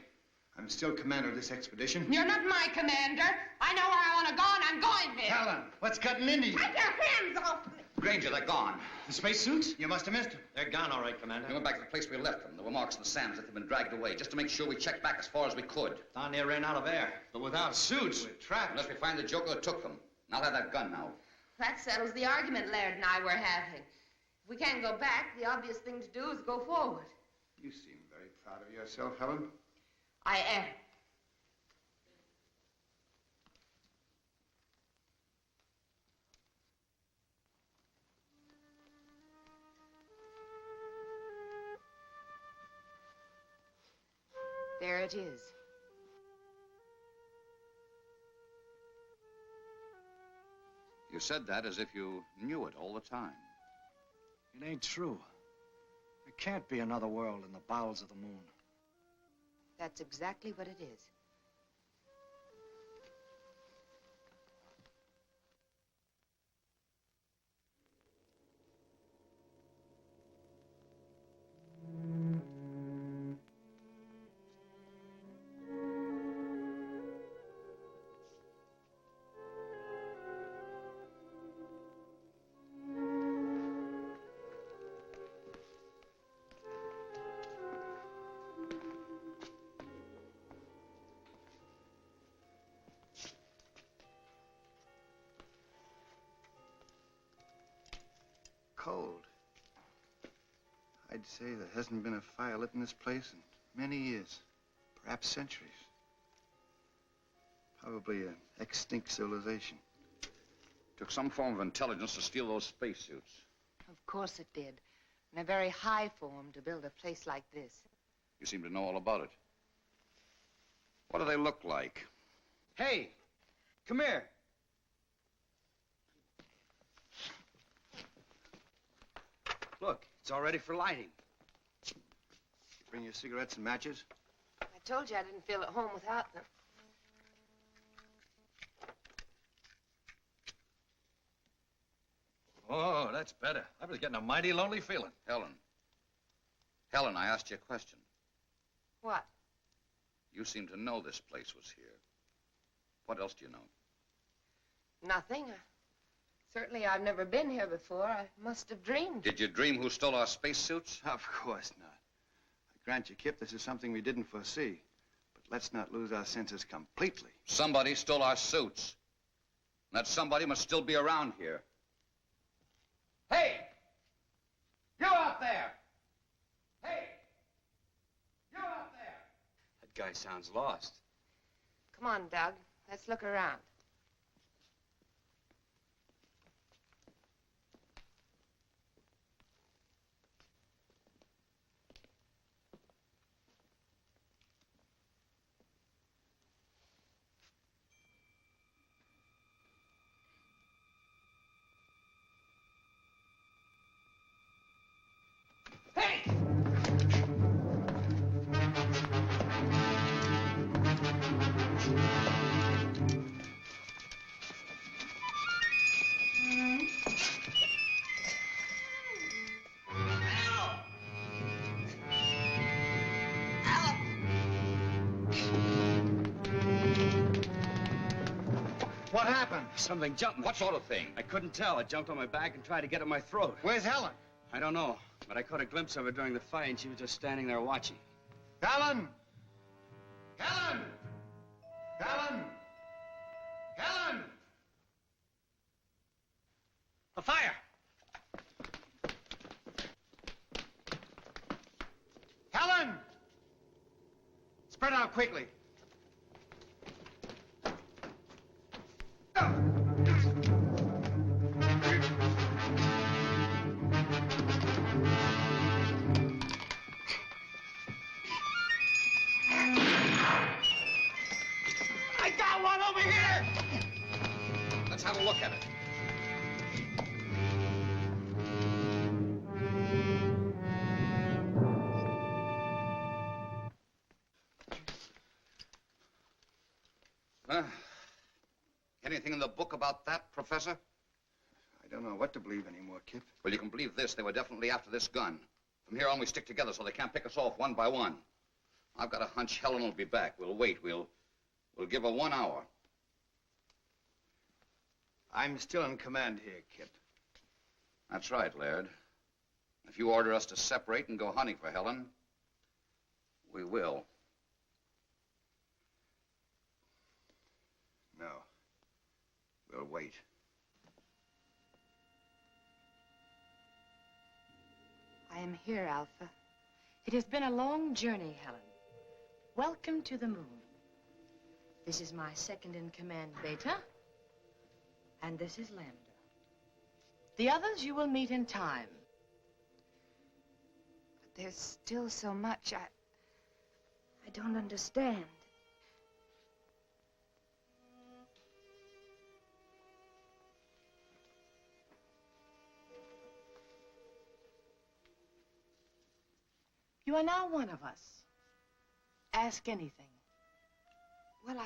I'm still commander of this expedition. You're not my commander. I know where I want to go, and I'm going there. Helen, what's cutting into you? Take your hands off me. Granger, they're gone. The spacesuits? You must have missed them. They're gone, all right, Commander. We went back to the place we left them. There were marks in the sand as if they'd been dragged away, just to make sure we checked back as far as we could. Down there ran out of air. But without suits, we're trapped. Unless we find the joker that took them. And I'll have that gun now. That settles the argument Laird and I were having. If we can't go back, the obvious thing to do is go forward. You seem very proud of yourself, Helen. I am. There it is. You said that as if you knew it all the time. It ain't true. There can't be another world in the bowels of the moon. That's exactly what it is. Cold. I'd say there hasn't been a fire lit in this place in many years, perhaps centuries. Probably an extinct civilization. Took some form of intelligence to steal those spacesuits. Of course it did. In a very high form to build a place like this. You seem to know all about it. What do they look like? Hey, come here. Look, it's all ready for lighting. Bring your cigarettes and matches? I told you I didn't feel at home without them. Oh, that's better. I was getting a mighty lonely feeling. Helen, I asked you a question. What? You seem to know this place was here. What else do you know? Nothing. Certainly I've never been here before. I must have dreamed. Did you dream who stole our spacesuits? Of course not. I grant you, Kip, this is something we didn't foresee. But let's not lose our senses completely. Somebody stole our suits. That somebody must still be around here. Hey! You out there! Hey! You out there! That guy sounds lost. Come on, Doug. Let's look around. What happened? Something jumped me. What sort of thing? I couldn't tell. I jumped on my back and tried to get at my throat. Where's Helen? I don't know, but I caught a glimpse of her during the fight, and she was just standing there watching. Helen! Helen! Helen! Helen! A fire! Helen! Spread out quickly. I got one over here! Let's have a look at it. Anything in the book about that, Professor? I don't know what to believe anymore, Kip. Well, you can believe this. They were definitely after this gun. From here on, we stick together so they can't pick us off one by one. I've got a hunch Helen will be back. We'll wait. We'll give her 1 hour. I'm still in command here, Kip. That's right, Laird. If you order us to separate and go hunting for Helen, we will. No. We'll wait. I am here, Alpha. It has been a long journey, Helen. Welcome to the moon. This is my second in command, Beta. And this is Lambda. The others you will meet in time. But there's still so much I don't understand. You are now one of us. Ask anything. Well,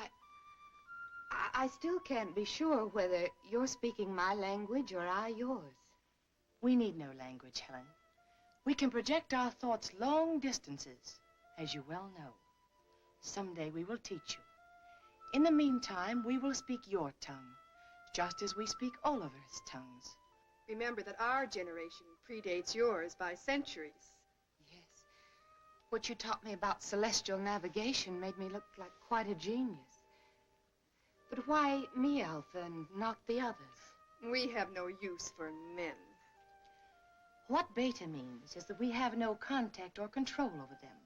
I still can't be sure whether you're speaking my language or I yours. We need no language, Helen. We can project our thoughts long distances, as you well know. Someday we will teach you. In the meantime, we will speak your tongue, just as we speak Oliver's tongues. Remember that our generation predates yours by centuries. Yes. What you taught me about celestial navigation made me look like quite a genius. But why me, Alpha, and not the others? We have no use for men. What Beta means is that we have no contact or control over them,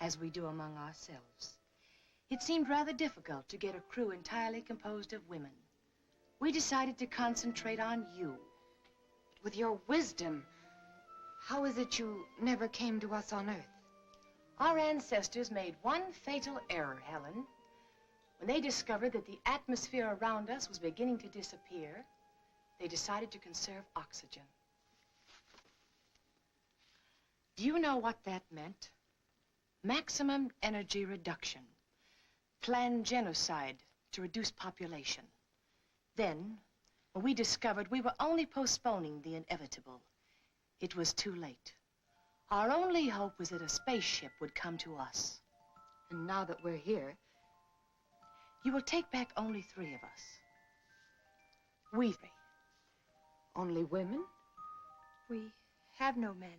as we do among ourselves. It seemed rather difficult to get a crew entirely composed of women. We decided to concentrate on you. With your wisdom, how is it you never came to us on Earth? Our ancestors made one fatal error, Helen. When they discovered that the atmosphere around us was beginning to disappear, they decided to conserve oxygen. Do you know what that meant? Maximum energy reduction. Planned genocide to reduce population. Then, when we discovered we were only postponing the inevitable, it was too late. Our only hope was that a spaceship would come to us. And now that we're here, you will take back only 3 of us. We 3. Only women? We have no men.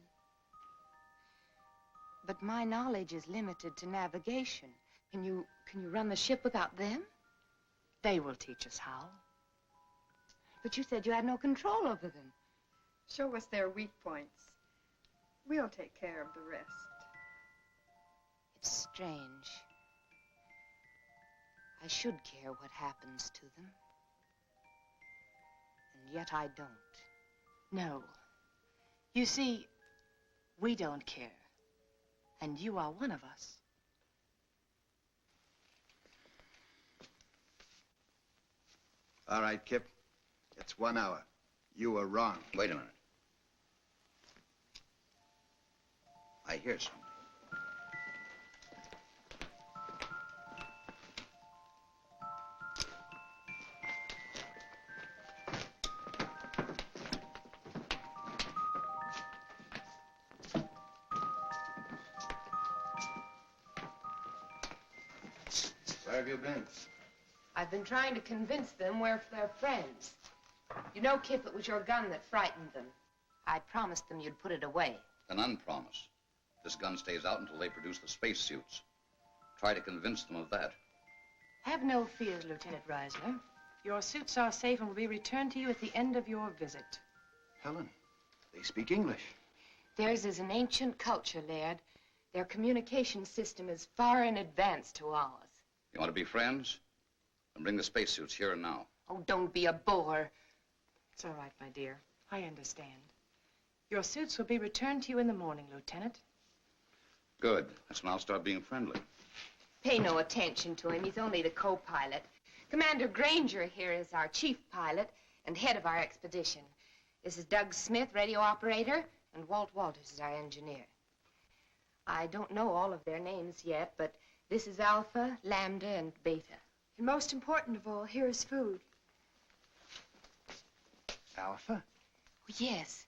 But my knowledge is limited to navigation. Can you run the ship without them? They will teach us how. But you said you had no control over them. Show us their weak points. We'll take care of the rest. It's strange. I should care what happens to them. And yet I don't. No. You see, we don't care. And you are one of us. All right, Kip. It's 1 hour. You were wrong. Wait a minute. I hear something. Where have you been? I've been trying to convince them we're their friends. You know, Kip, it was your gun that frightened them. I promised them you'd put it away. An unpromise. This gun stays out until they produce the spacesuits. Try to convince them of that. Have no fears, Lieutenant Reisner. Your suits are safe and will be returned to you at the end of your visit. Helen, they speak English. Theirs is an ancient culture, Laird. Their communication system is far in advance to ours. You want to be friends? Then bring the spacesuits here and now. Oh, don't be a bore. It's all right, my dear. I understand. Your suits will be returned to you in the morning, Lieutenant. Good. That's when I'll start being friendly. Pay no attention to him. He's only the co-pilot. Commander Granger here is our chief pilot and head of our expedition. This is Doug Smith, radio operator, and Walt Walters is our engineer. I don't know all of their names yet, but this is Alpha, Lambda, and Beta. And most important of all, here is food. Alpha? Yes.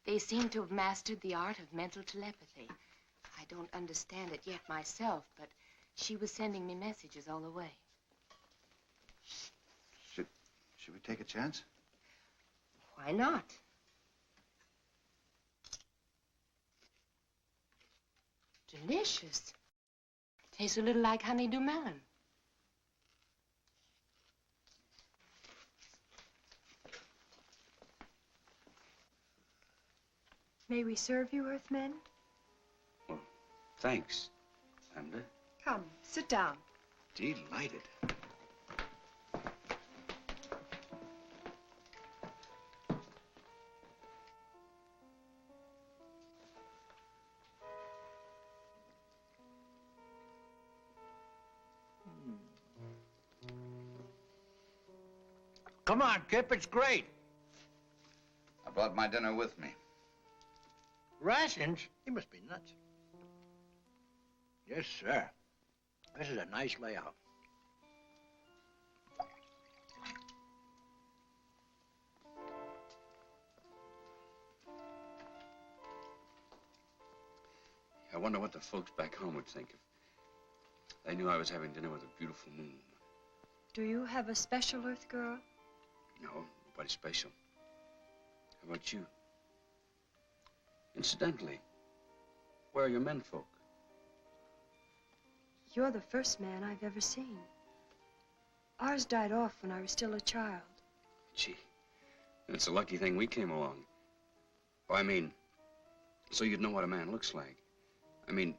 They seem to have mastered the art of mental telepathy. I don't understand it yet myself, but she was sending me messages all the way. Should we take a chance? Why not? Delicious. Tastes a little like honeydew melon. May we serve you, Earthmen? Well, thanks, Lambda. Come, sit down. Delighted. Come on, Kip, it's great. I brought my dinner with me. Rations? You must be nuts. Yes, sir. This is a nice layout. I wonder what the folks back home would think if they knew I was having dinner with a beautiful moon. Do you have a special Earth girl? No, nobody special. How about you? Incidentally, where are your menfolk? You're the first man I've ever seen. Ours died off when I was still a child. Gee, it's a lucky thing we came along. Oh, I mean, so you'd know what a man looks like. I mean,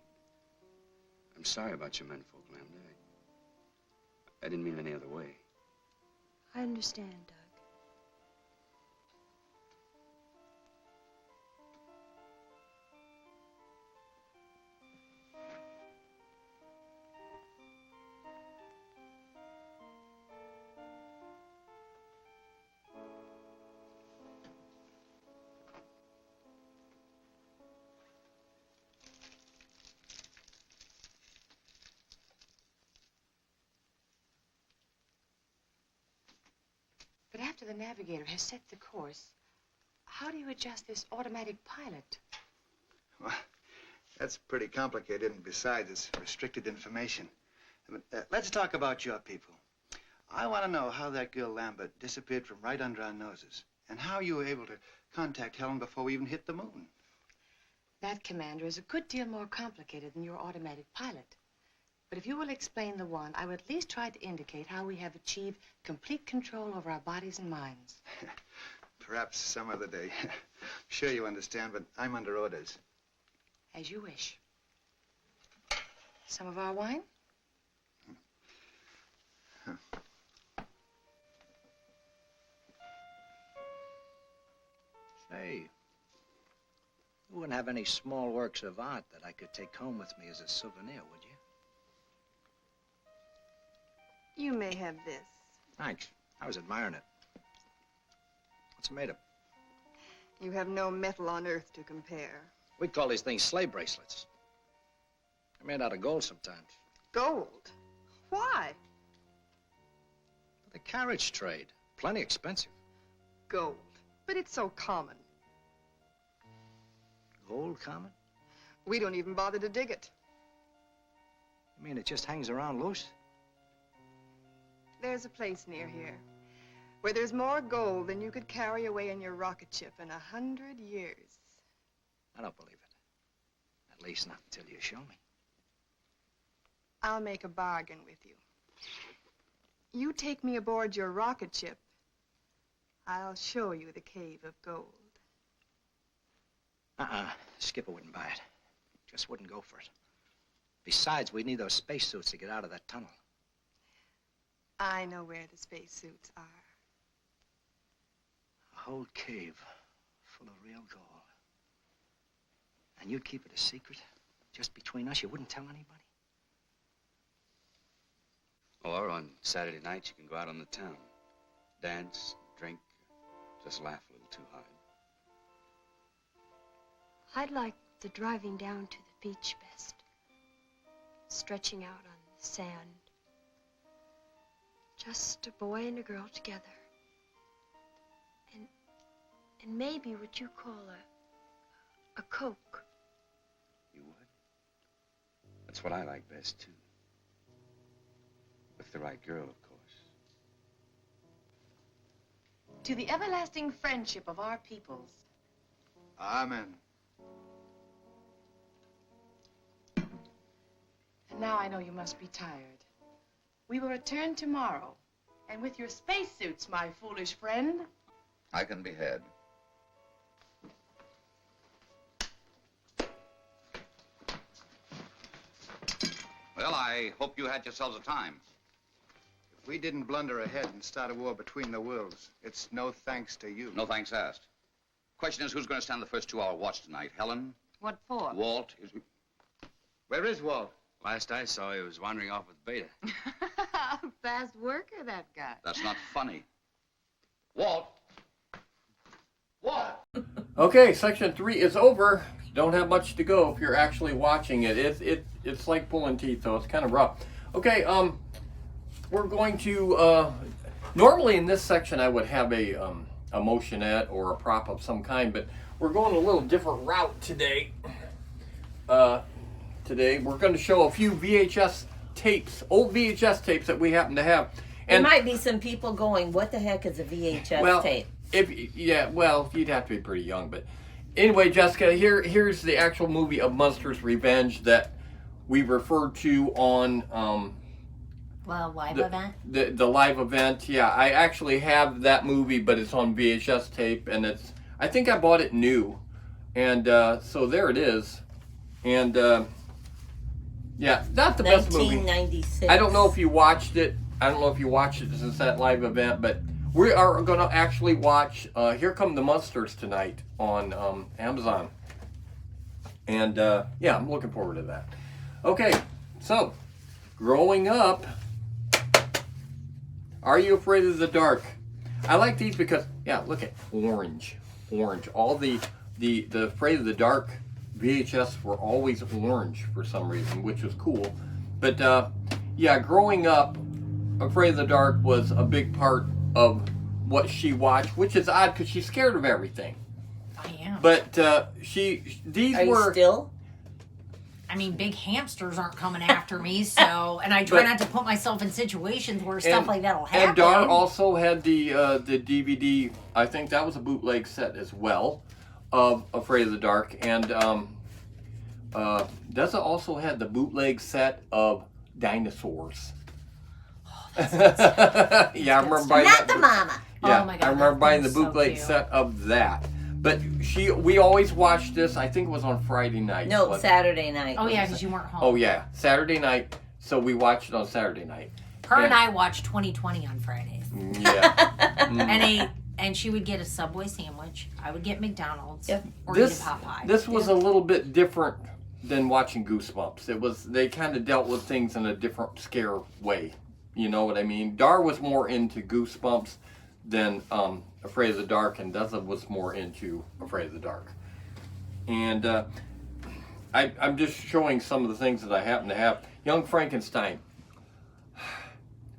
I'm sorry about your menfolk, Lambda. I didn't mean any other way. I understand, Doug. But after the navigator has set the course, how do you adjust this automatic pilot? Well, that's pretty complicated, and besides, it's restricted information. But, let's talk about your people. I want to know how that girl Lambert disappeared from right under our noses, and how you were able to contact Helen before we even hit the moon. That, Commander, is a good deal more complicated than your automatic pilot. But if you will explain the one, I will at least try to indicate how we have achieved complete control over our bodies and minds. Perhaps some other day. Sure you understand, but I'm under orders. As you wish. Some of our wine? Say, you wouldn't have any small works of art that I could take home with me as a souvenir, would you? You may have this. Thanks. I was admiring it. What's it made of? You have no metal on earth to compare. We call these things sleigh bracelets. They're made out of gold sometimes. Gold? Why? The carriage trade. Plenty expensive. Gold. But it's so common. Gold common? We don't even bother to dig it. You mean it just hangs around loose? There's a place near here where there's more gold than you could carry away in your rocket ship in 100 years. I don't believe it. At least not until you show me. I'll make a bargain with you. You take me aboard your rocket ship, I'll show you the cave of gold. Skipper wouldn't buy it. Just wouldn't go for it. Besides, we'd need those spacesuits to get out of that tunnel. I know where the spacesuits are. A whole cave full of real gold. And you'd keep it a secret? Just between us? You wouldn't tell anybody? Or on Saturday nights, you can go out on the town. Dance, drink, just laugh a little too hard. I'd like the driving down to the beach best. Stretching out on the sand. Just a boy and a girl together. And maybe what you call a Coke. You would? That's what I like best, too. With the right girl, of course. To the everlasting friendship of our peoples. Amen. And now I know you must be tired. We will return tomorrow. And with your spacesuits, my foolish friend. I can be had. Well, I hope you had yourselves a time. If we didn't blunder ahead and start a war between the worlds, it's no thanks to you. No thanks asked. Question is, who's going to stand the first 2-hour watch tonight? Helen? What for? Walt? Where is Walt? Last I saw, he was wandering off with Beta. Fast worker, that guy. That's not funny. Walt! Walt! Okay, section 3 is over. Don't have much to go if you're actually watching it. It's like pulling teeth, though. It's kind of rough. Okay, we're going to normally in this section I would have a motionette or a prop of some kind, but we're going a little different route today. Today we're going to show a few VHS tapes, old VHS tapes that we happen to have. And there might be some people going, "What the heck is a VHS tape?" You'd have to be pretty young, but anyway, Jessica, here's the actual movie of Monsters Revenge that we referred to on live event. The live event. Yeah, I actually have that movie, but it's on VHS tape, and I think I bought it new, and so there it is, and yeah, not the best movie. 1996. I don't know if you watched it. I don't know if you watched it since that live event, but we are going to actually watch Here Come the Monsters tonight on Amazon. And yeah, I'm looking forward to that. Okay, so growing up, Are You Afraid of the Dark? I like these because, yeah, look at orange. All the Afraid of the Dark VHS were always orange for some reason, which was cool. But yeah, growing up, Afraid of the Dark was a big part of what she watched, which is odd because she's scared of everything. I am. But Are you still? I mean, big hamsters aren't coming after me, so, and I try not to put myself in situations where stuff like that will happen. And Dar also had the DVD, I think that was a bootleg set as well, of Afraid of the Dark. And Dessa also had the bootleg set of dinosaurs. Oh, yeah, I remember buying Not that. the mama. Yeah, Oh my God, I remember that buying the thing's so bootleg cute. set of that. But we always watched this. I think it was on Friday night. No, Saturday night. Oh yeah, because you weren't home. Oh yeah, Saturday night. So we watched it on Saturday night. Her and I watched 2020 on Fridays. Yeah. And she would get a Subway sandwich. I would get McDonald's or This eat a Popeye. this was a little bit different than watching Goosebumps. They kind of dealt with things in a different scare way. You know what I mean? Dar was more into Goosebumps than Afraid of the Dark, and Deza was more into Afraid of the Dark. And I'm just showing some of the things that I happen to have. Young Frankenstein.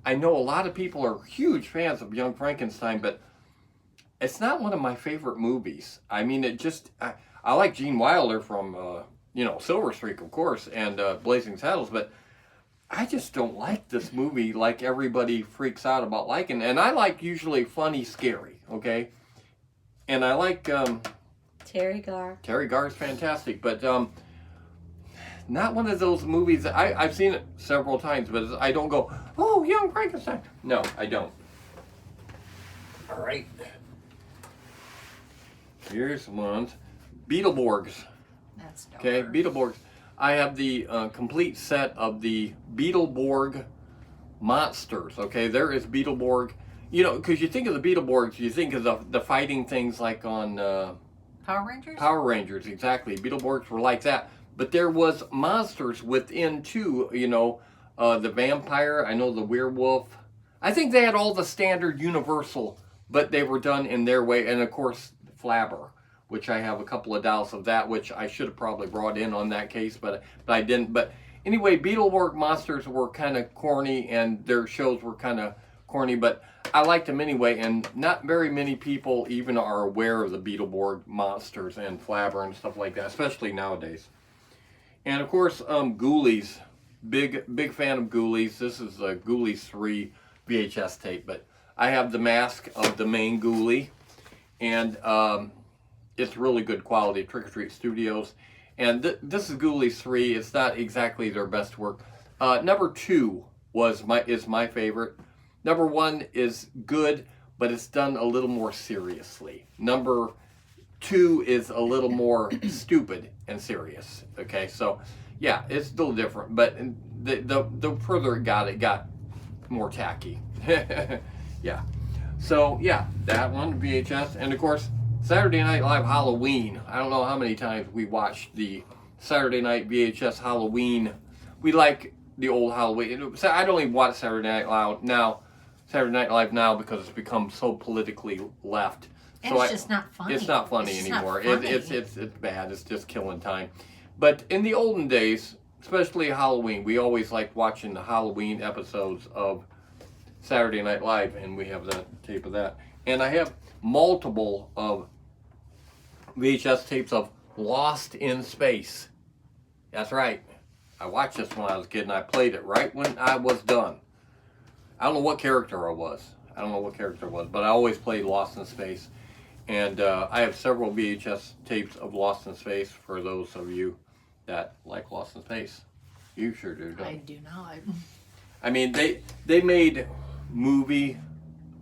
I know a lot of people are huge fans of Young Frankenstein, but it's not one of my favorite movies. I mean, I like Gene Wilder from, Silver Streak, of course, and Blazing Saddles, but I just don't like this movie like everybody freaks out about liking. And I like usually funny, scary, okay? And I like... Terry Garr. Terry Garr's fantastic, but not one of those movies that I've seen it several times, but I don't go, oh, Young Frankenstein. No, I don't. All right. Here's one. Beetleborgs. That's dope. Okay, Beetleborgs. I have the complete set of the Beetleborg monsters. Okay, there is Beetleborg. You know, because you think of the Beetleborgs, you think of the fighting things like on Power Rangers? Power Rangers, exactly. Beetleborgs were like that. But there was monsters within too, the vampire, I know the werewolf. I think they had all the standard Universal, but they were done in their way. And of course, Flabber, which I have a couple of dolls of that, which I should have probably brought in on that case, but I didn't. But anyway, Beetleborg monsters were kind of corny, and their shows were kind of corny, but I liked them anyway, and not very many people even are aware of the Beetleborg monsters and Flabber and stuff like that, especially nowadays. And of course, Ghoulies. Big fan of Ghoulies. This is a Ghoulies 3 VHS tape, but I have the mask of the main Ghoulie, and it's really good quality, Trick or Treat Studios. And this is Ghoulies 3. It's not exactly their best work. Number 2 is my favorite. Number 1 is good, but it's done a little more seriously. Number 2 is a little more stupid and serious. Okay, so yeah, it's still different, but the further it got more tacky. Yeah. So yeah, that one, VHS, and of course Saturday Night Live Halloween. I don't know how many times we watched the Saturday Night VHS Halloween. We like the old Halloween. I don't even watch Saturday Night Live now because it's become so politically left. And so it's just not funny. It's not funny It's just anymore. not funny. It's bad. It's just killing time. But in the olden days, especially Halloween, we always liked watching the Halloween episodes of Saturday Night Live, and we have the tape of that. And I have multiple of VHS tapes of Lost in Space. That's right. I watched this when I was a kid, and I played it right when I was done. I don't know what character I was, but I always played Lost in Space. And I have several VHS tapes of Lost in Space for those of you that like Lost in Space. You sure do, don't you? I do not. I mean, they made movie,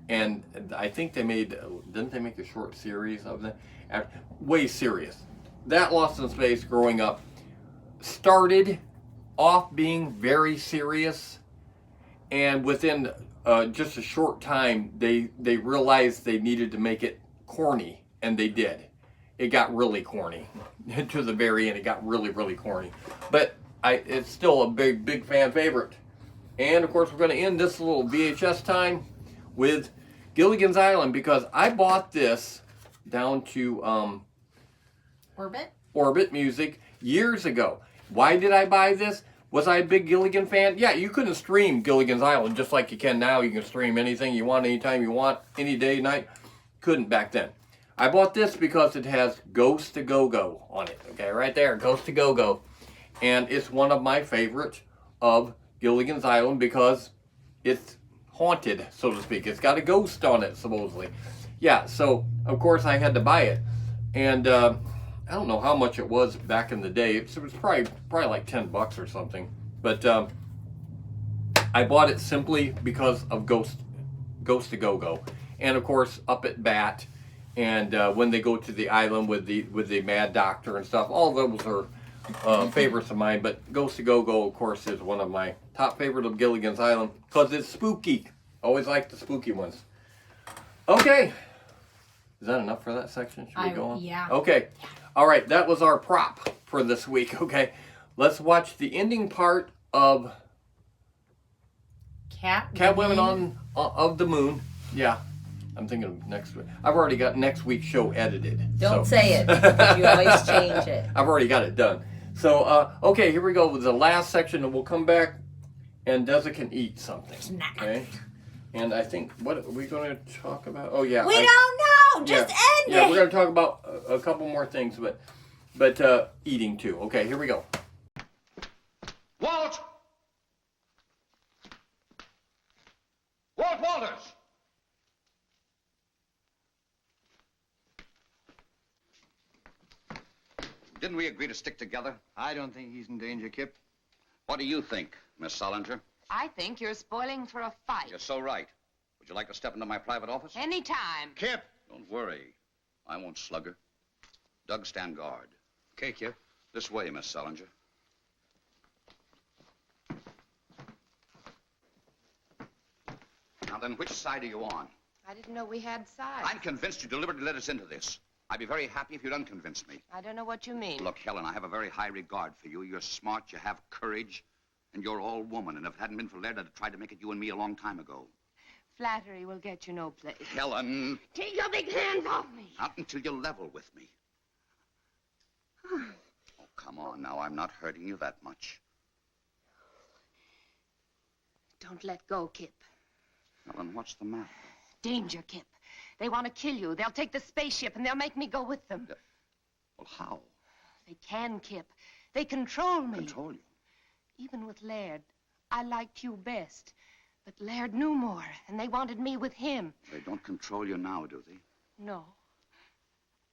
and I think didn't they make a short series of that? Way serious. That Lost in Space, growing up, started off being very serious, and within just a short time, they realized they needed to make it corny, and they did. It got really corny. To the very end, it got really, really corny. But it's still a big fan favorite. And of course, we're going to end this little VHS time with Gilligan's Island, because I bought this down to Orbit Music years ago. Why did I buy this? Was I a big Gilligan fan? Yeah, you couldn't stream Gilligan's Island just like you can now. You can stream anything you want, anytime you want, any day, night. Couldn't back then. I bought this because it has Ghost to Go-Go on it. Okay, right there, Ghost to Go-Go. And it's one of my favorites of Gilligan's Island because it's haunted, so to speak. It's got a ghost on it, supposedly. Yeah, so, of course, I had to buy it. And I don't know how much it was back in the day. It was probably like $10 or something. But I bought it simply because of Ghost to Go-Go, and of course Up at Bat, and when they go to the island with the Mad Doctor and stuff. All those are favorites of mine, but Ghost to Go-Go, of course, is one of my top favorite of Gilligan's Island because it's spooky. Always like the spooky ones. Okay, is that enough for that section? Should we go on? Yeah. Okay, all right. That was our prop for this week. Okay, let's watch the ending part of Women on of the Moon. Yeah. I'm thinking of next week. I've already got next week's show edited. Don't say it. Because you always change it. I've already got it done. So, okay, here we go with the last section, and we'll come back, and Deza can eat something. Okay? And I think, what are we going to talk about? Oh, yeah. We don't know. Just end it. Yeah, we're going to talk about a couple more things, but eating too. Okay, here we go. Walt! Walt Walters! Didn't we agree to stick together? I don't think he's in danger, Kip. What do you think, Miss Solinger? I think you're spoiling for a fight. You're so right. Would you like to step into my private office? Anytime. Kip! Don't worry. I won't slug her. Doug, stand guard. Okay, Kip. This way, Miss Solinger. Now then, which side are you on? I didn't know we had sides. I'm convinced you deliberately led us into this. I'd be very happy if you'd unconvince me. I don't know what you mean. Look, Helen, I have a very high regard for you. You're smart, you have courage, and you're all woman. And if it hadn't been for Laird, I'd have tried to make it you and me a long time ago. Flattery will get you no place. Helen! Take your big hands off me. Not until you're level with me. Oh, come on now. I'm not hurting you that much. Don't let go, Kip. Helen, what's the matter? Danger, Kip. They want to kill you. They'll take the spaceship and they'll make me go with them. Well, how? They can, Kip. They control me. Control you? Even with Laird, I liked you best. But Laird knew more, and they wanted me with him. They don't control you now, do they? No.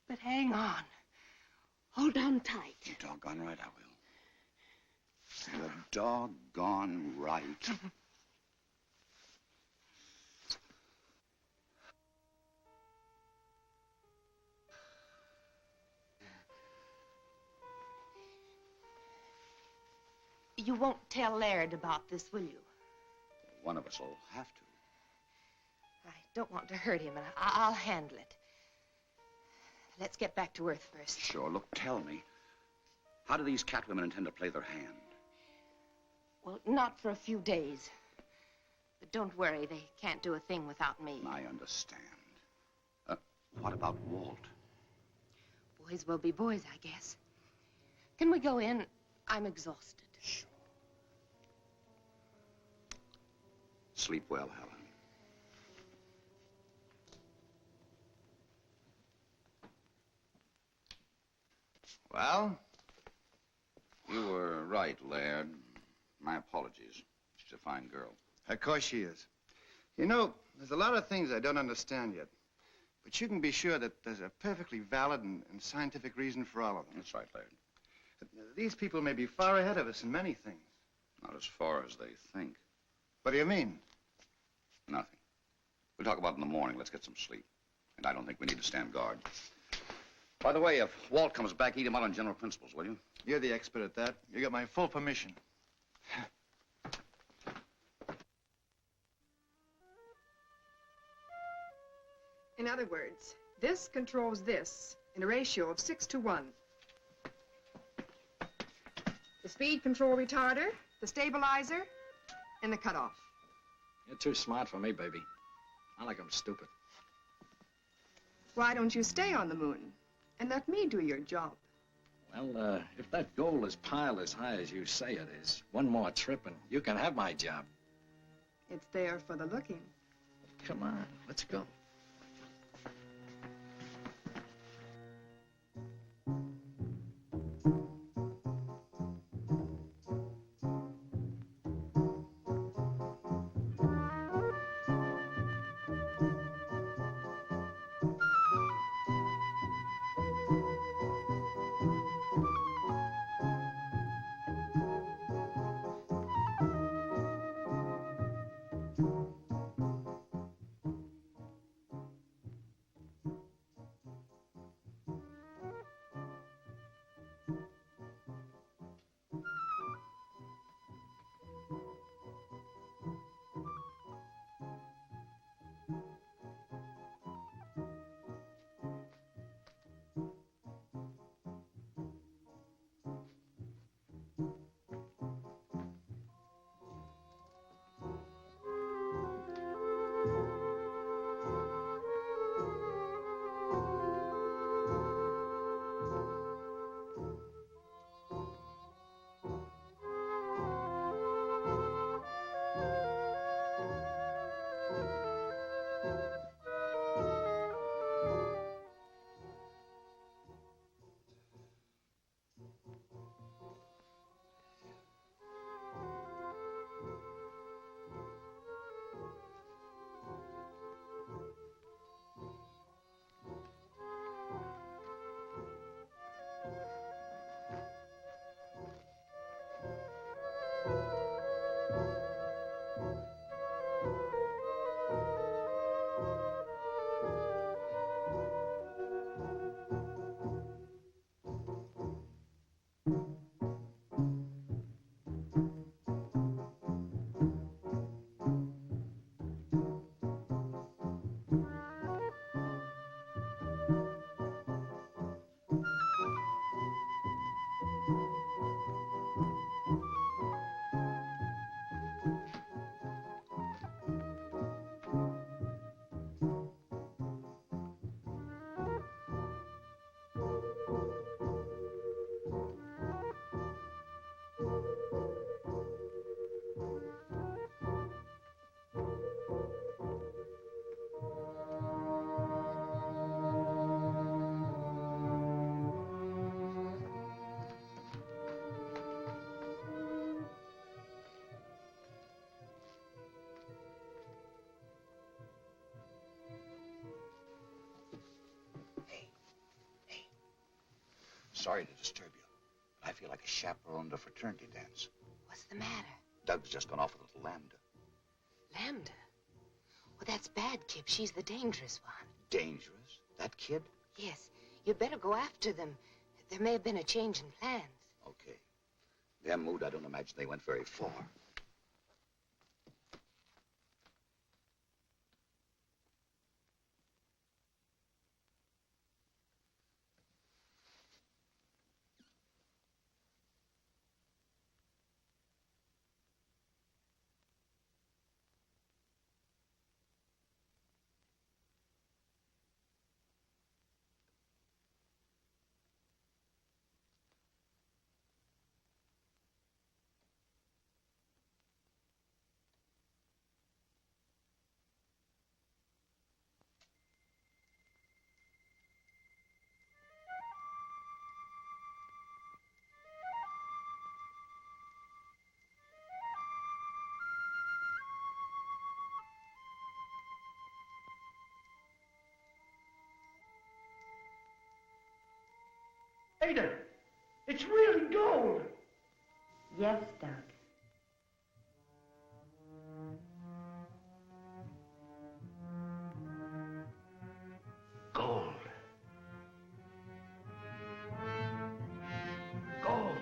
But hang on. Hold on tight. You're doggone right I will. You're doggone right. You won't tell Laird about this, will you? One of us will have to. I don't want to hurt him, and I'll handle it. Let's get back to Earth first. Sure. Look, tell me. How do these catwomen intend to play their hand? Well, not for a few days. But don't worry, they can't do a thing without me. I understand. What about Walt? Boys will be boys, I guess. Can we go in? I'm exhausted. Sure. Sleep well, Helen. Well? You were right, Laird. My apologies. She's a fine girl. Of course she is. You know, there's a lot of things I don't understand yet. But you can be sure that there's a perfectly valid and scientific reason for all of them. That's right, Laird. These people may be far ahead of us in many things. Not as far as they think. What do you mean? Nothing. We'll talk about it in the morning. Let's get some sleep. And I don't think we need to stand guard. By the way, if Walt comes back, eat him out on general principles, will you? You're the expert at that. You got my full permission. In other words, this controls this in a ratio of 6 to 1. The speed control retarder, the stabilizer, and the cutoff. You're too smart for me, baby. I like 'em stupid. Why don't you stay on the moon and let me do your job? Well, if that goal is piled as high as you say it is, one more trip and you can have my job. It's there for the looking. Come on, let's go. Sorry to disturb you, but I feel like a chaperone to a fraternity dance. What's the matter? Doug's just gone off with little Lambda. Lambda? Well, that's bad, Kip. She's the dangerous one. Dangerous? That kid? Yes. You'd better go after them. There may have been a change in plans. Okay. Their mood, I don't imagine they went very far. Ada, it's really gold. Yes, Doug. Gold. Gold.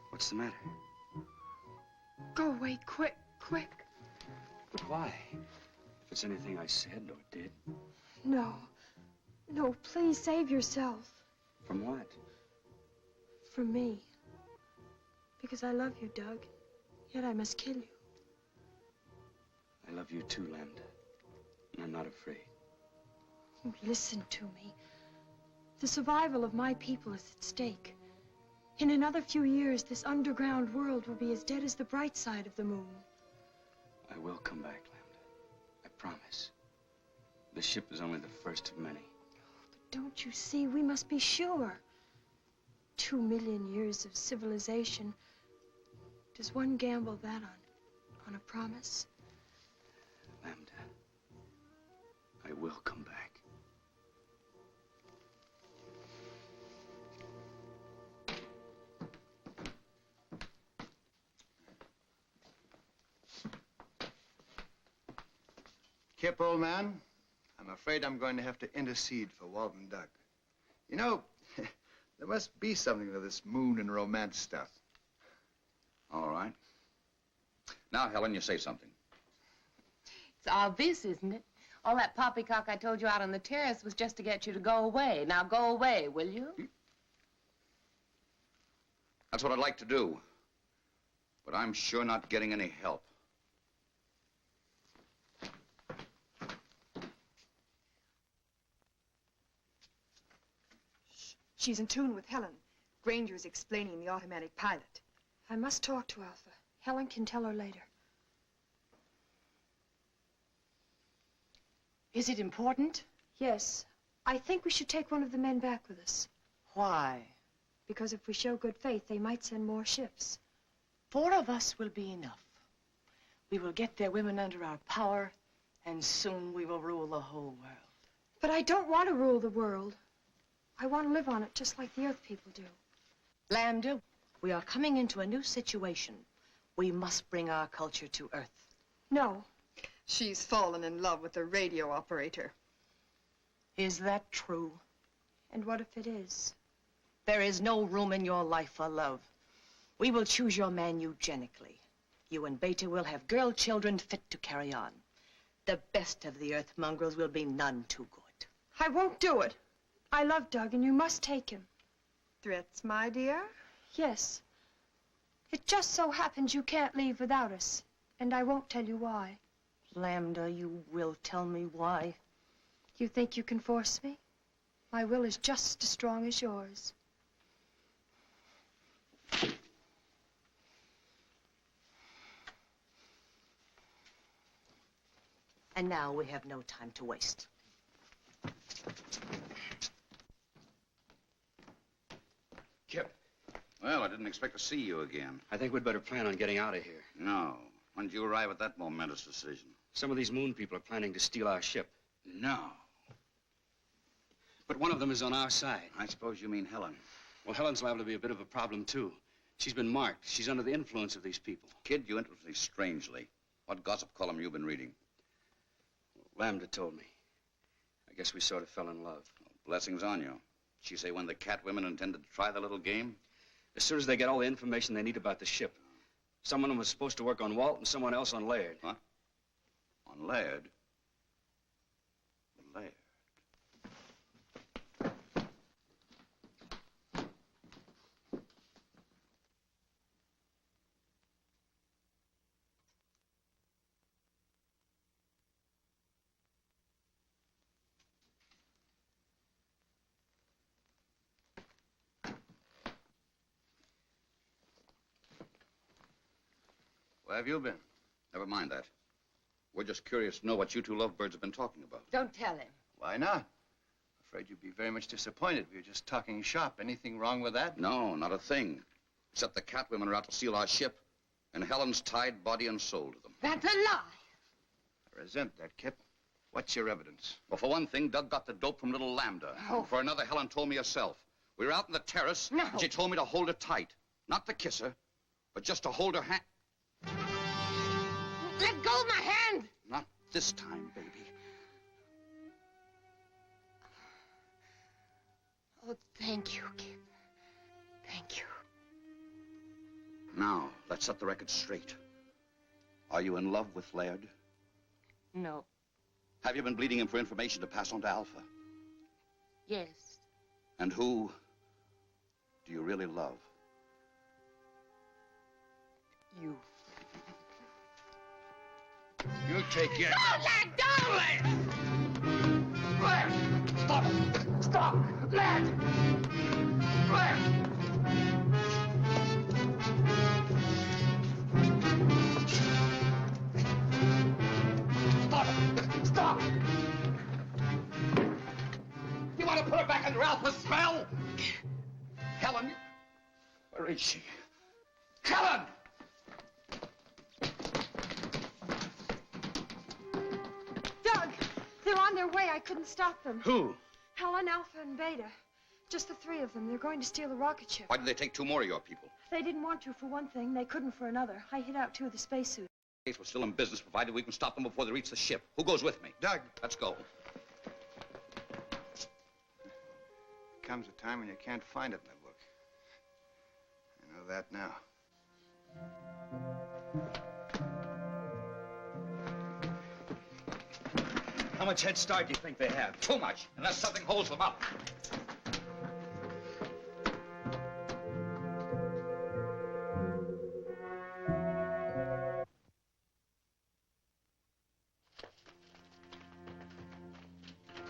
What's the matter? Go away, quick, quick. But why? If it's anything I said or did. No. No, please save yourself. From what? From me. Because I love you, Doug. Yet I must kill you. I love you too, Lambda. And I'm not afraid. Oh, listen to me. The survival of my people is at stake. In another few years, this underground world will be as dead as the bright side of the moon. I will come back, Lambda. I promise. The ship is only the first of many. But don't you see, we must be sure. 2 million years of civilization. Does one gamble that on a promise? Lambda, I will come back. Kip, old man, I'm afraid I'm going to have to intercede for Walton Doug. You know, there must be something to this moon and romance stuff. All right. Now, Helen, you say something. It's obvious, isn't it? All that poppycock I told you out on the terrace was just to get you to go away. Now go away, will you? That's what I'd like to do. But I'm sure not getting any help. She's in tune with Helen. Granger's explaining the automatic pilot. I must talk to Alpha. Helen can tell her later. Is it important? Yes. I think we should take one of the men back with us. Why? Because if we show good faith, they might send more ships. 4 of us will be enough. We will get their women under our power, and soon we will rule the whole world. But I don't want to rule the world. I want to live on it just like the Earth people do. Lambda, we are coming into a new situation. We must bring our culture to Earth. No. She's fallen in love with the radio operator. Is that true? And what if it is? There is no room in your life for love. We will choose your man eugenically. You and Beta will have girl children fit to carry on. The best of the Earth mongrels will be none too good. I won't do it. I love Doug, and you must take him. Threats, my dear? Yes. It just so happens you can't leave without us, and I won't tell you why. Lambda, you will tell me why. You think you can force me? My will is just as strong as yours. And now we have no time to waste. Kip. Well, I didn't expect to see you again. I think we'd better plan on getting out of here. No. When did you arrive at that momentous decision? Some of these moon people are planning to steal our ship. No. But one of them is on our side. I suppose you mean Helen. Well, Helen's liable to be a bit of a problem, too. She's been marked. She's under the influence of these people. Kid, you interest me strangely. What gossip column you been reading? Lambda told me. I guess we sort of fell in love. Well, blessings on you. She say when the cat women intended to try the little game? As soon as they get all the information they need about the ship. Someone was supposed to work on Walt and someone else on Laird. What? On Laird? Laird. Where have you been? Never mind that. We're just curious to know what you two lovebirds have been talking about. Don't tell him. Why not? Afraid you'd be very much disappointed. We were just talking shop. Anything wrong with that? No, not a thing. Except the cat women are out to steal our ship, and Helen's tied body and soul to them. That's a lie. I resent that, Kip. What's your evidence? Well, for one thing, Doug got the dope from little Lambda. Oh. And for another, Helen told me herself. We were out on the terrace, No. and she told me to hold her tight. Not to kiss her, but just to hold her hand. Let go of my hand! Not this time, baby. Oh, thank you, Kip. Thank you. Now, let's set the record straight. Are you in love with Laird? No. Have you been bleeding him for information to pass on to Alpha? Yes. And who do you really love? You. You take your... Don't let Led! Stop! Stop! Led! Led! Stop! Stop! You want to put her back under Alpha's spell? Helen, where is she? Helen! Doug, they're on their way. I couldn't stop them. Who? Helen, Alpha, and Beta. Just the three of them. They're going to steal the rocket ship. Why did they take two more of your people? They didn't want to for one thing. They couldn't for another. I hid out two of the spacesuits. We're still in business, provided we can stop them before they reach the ship. Who goes with me? Doug. Let's go. Comes a time when you can't find it in the book. I know that now. How much head start do you think they have? Too much, unless something holds them up.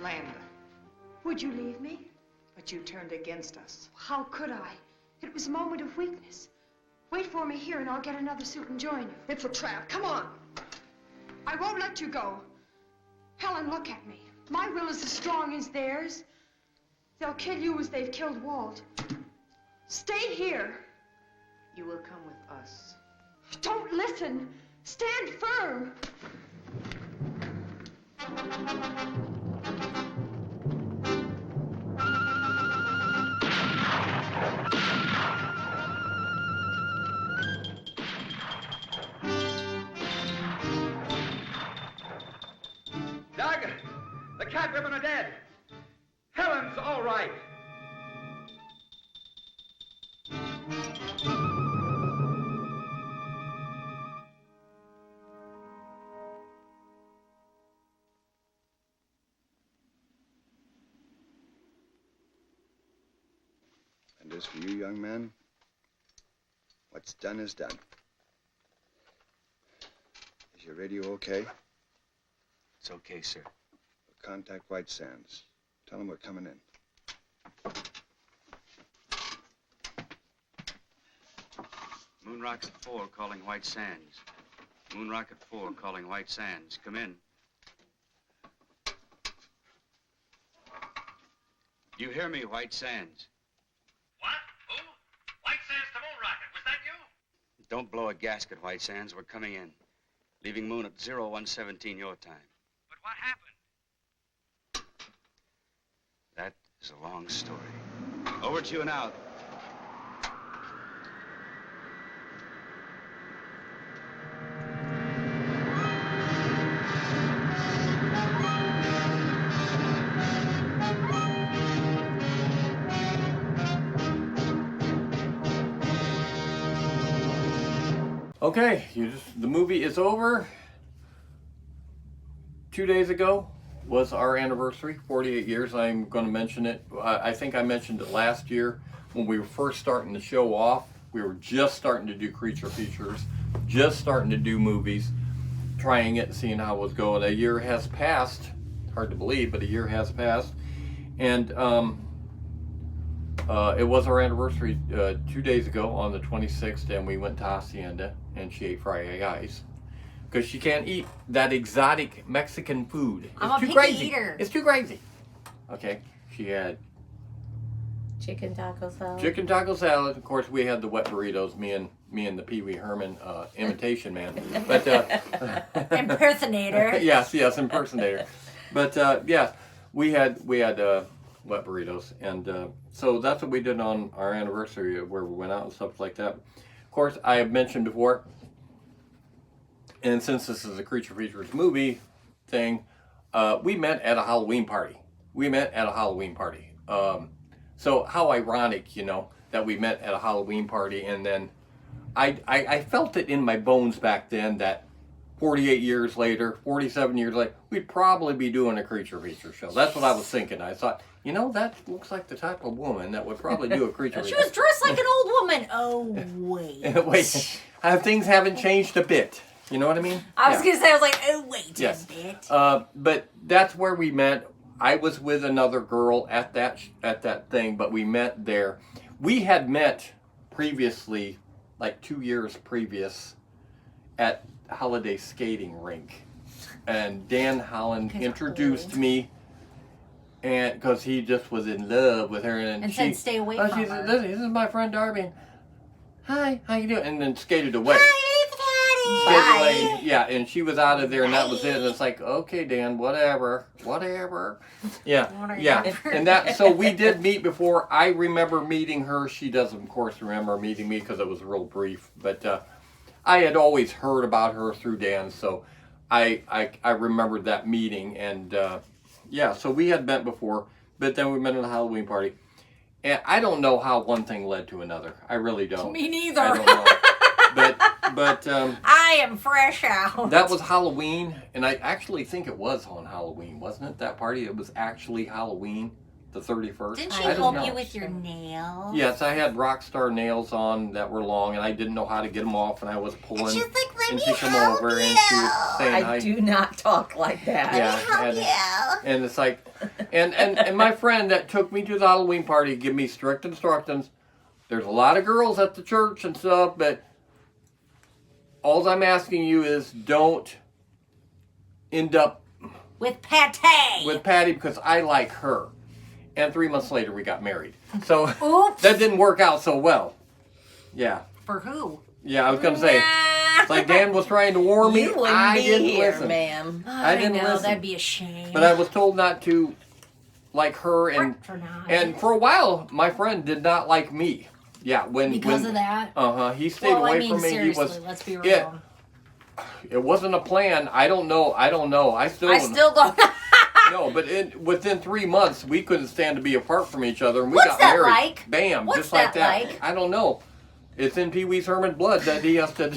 Lambda, Would you leave me? but you turned against us. How could I? It was a moment of weakness. Wait for me here and I'll get another suit and join you. It's a trap. Come on. I won't let you go. Helen, look at me. My will is as strong as theirs. They'll kill you as they've killed Walt. Stay here. You will come with us. Don't listen. Stand firm. Doug, the cat women are dead. Helen's all right. And as for you, young man, what's done is done. Is your radio okay? It's okay, sir. Contact White Sands. Tell them we're coming in. Moon Rocket 4 calling White Sands. Moon Rocket 4 calling White Sands. Come in. You hear me, White Sands? What? Who? White Sands to Moon Rocket. Was that you? Don't blow a gasket, White Sands. We're coming in. Leaving Moon at 0117 your time. But what happened? That is a long story. Over to you now. Okay, the movie is over. 2 days ago was our anniversary, 48 years. I'm going to mention it. I think I mentioned it last year when we were first starting the show off. We were just starting to do creature features, just starting to do movies, trying it and seeing how it was going. A year has passed. Hard to believe, but a year has passed. And it was our anniversary 2 days ago on the 26th, and we went to Hacienda, and she ate fried eyes. Because she can't eat that exotic Mexican food. It's I'm a too picky crazy. eater. It's too crazy. Okay, she had Chicken taco salad. chicken taco salad. Of course, we had the wet burritos. Me and the Pee Wee Herman imitation man. But impersonator. yes, impersonator. But yes, we had wet burritos, and so that's what we did on our anniversary, where we went out and stuff like that. Of course, I have mentioned before. And since this is a Creature Features movie thing, we met at a Halloween party. So how ironic, that we met at a Halloween party, and then I felt it in my bones back then that 48 years later, 47 years later, we'd probably be doing a Creature Feature show. That's what I was thinking. I thought, that looks like the type of woman that would probably do a Creature Feature. She was dressed like an old woman. Oh, wait. Wait, things haven't changed a bit. You know what I mean? I was going to say, I was like, oh, wait a bit. But that's where we met. I was with another girl at that thing, but we met there. We had met previously, like 2 years previous, at Holiday Skating Rink. And Dan Holland introduced me, and because he just was in love with her. And she said, stay away from she her. said, this is my friend Darby. Hi, how you doing? And then skated away. Bye. Yeah, and she was out of there, and that was it. And it's like, okay, Dan, whatever. Yeah. And so we did meet before. I remember meeting her. She doesn't, of course, remember meeting me because it was real brief. But I had always heard about her through Dan, so I remembered that meeting. And so we had met before, but then we met at a Halloween party. And I don't know how one thing led to another. I really don't. Me neither. I don't know. But I am fresh out. That was Halloween, and I actually think it was on Halloween, wasn't it? That party, it was actually Halloween, the 31st. Didn't she help you with your nails? Yes, I had Rockstar nails on that were long, and I didn't know how to get them off, and I was pulling. And she's like, let and me she come help over, you. and she was saying, I do not talk like that. Yeah, Let me help you. and it's like, and my friend that took me to the Halloween party gave me strict instructions. There's a lot of girls at the church and stuff, but all I'm asking you is don't end up with Patty because I like her. And 3 months later, we got married. So that didn't work out so well. Yeah. For who? Yeah, I was going to say, it's like Dan was trying to warn me. I didn't listen. Ma'am. I didn't listen. That'd be a shame. But I was told not to like her. And for a while, my friend did not like me. Yeah, because of that. He stayed away from me. Seriously, let's be real. It wasn't a plan. I don't know. I still don't. No, but within 3 months, we couldn't stand to be apart from each other, and we What's got that married. like? Bam, What's just like that that. like? I don't know. It's in Pee Wee's Herman blood that he has to.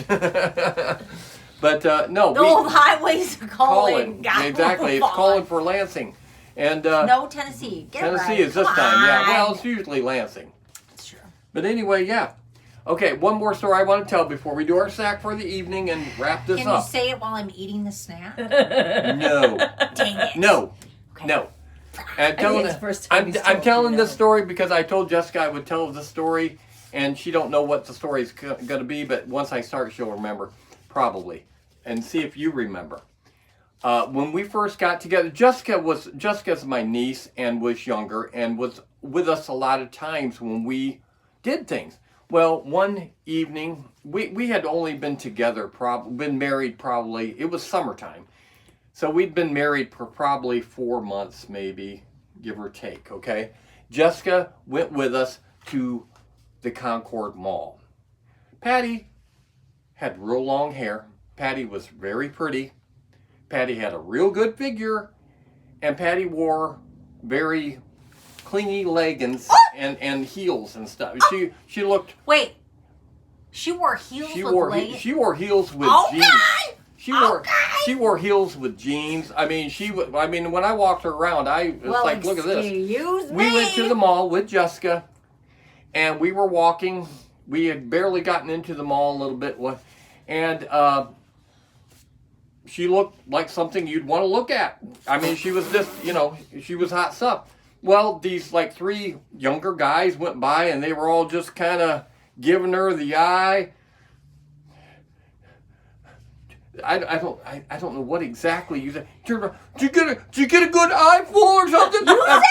But no, the old highways are calling. Exactly, it's calling for Lansing, and no Tennessee. Tennessee is this time. Yeah, well, it's usually Lansing. That's true. But anyway, yeah. Okay, one more story I want to tell before we do our sack for the evening and wrap this Can up. you say it while I'm eating the snack? No. Dang it. No. Okay. No. I'm telling this story because I told Jessica I would tell the story, and she don't know what the story is going to be, but once I start, she'll remember, probably, and see if you remember. When we first got together, Jessica's my niece and was younger and was with us a lot of times when we did things. Well, one evening, we had only been together, been married probably, it was summertime. So we'd been married for probably 4 months, maybe, give or take, okay? Jessica went with us to the Concord Mall. Patty had real long hair. Patty was very pretty. Patty had a real good figure. And Patty wore very clingy leggings and heels and stuff. She looked... Wait. She wore heels with leggings? She wore heels with jeans. She wore heels with jeans. I mean, when I walked her around, I was like, look at this. We went to the mall with Jessica, and we were walking. We had barely gotten into the mall a little bit, and she looked like something you'd want to look at. I mean, she was just, she was hot stuff. Well, these like 3 younger guys went by, and they were all just kind of giving her the eye. I don't know what exactly you said. Did you get a good eyeful or something? You said that?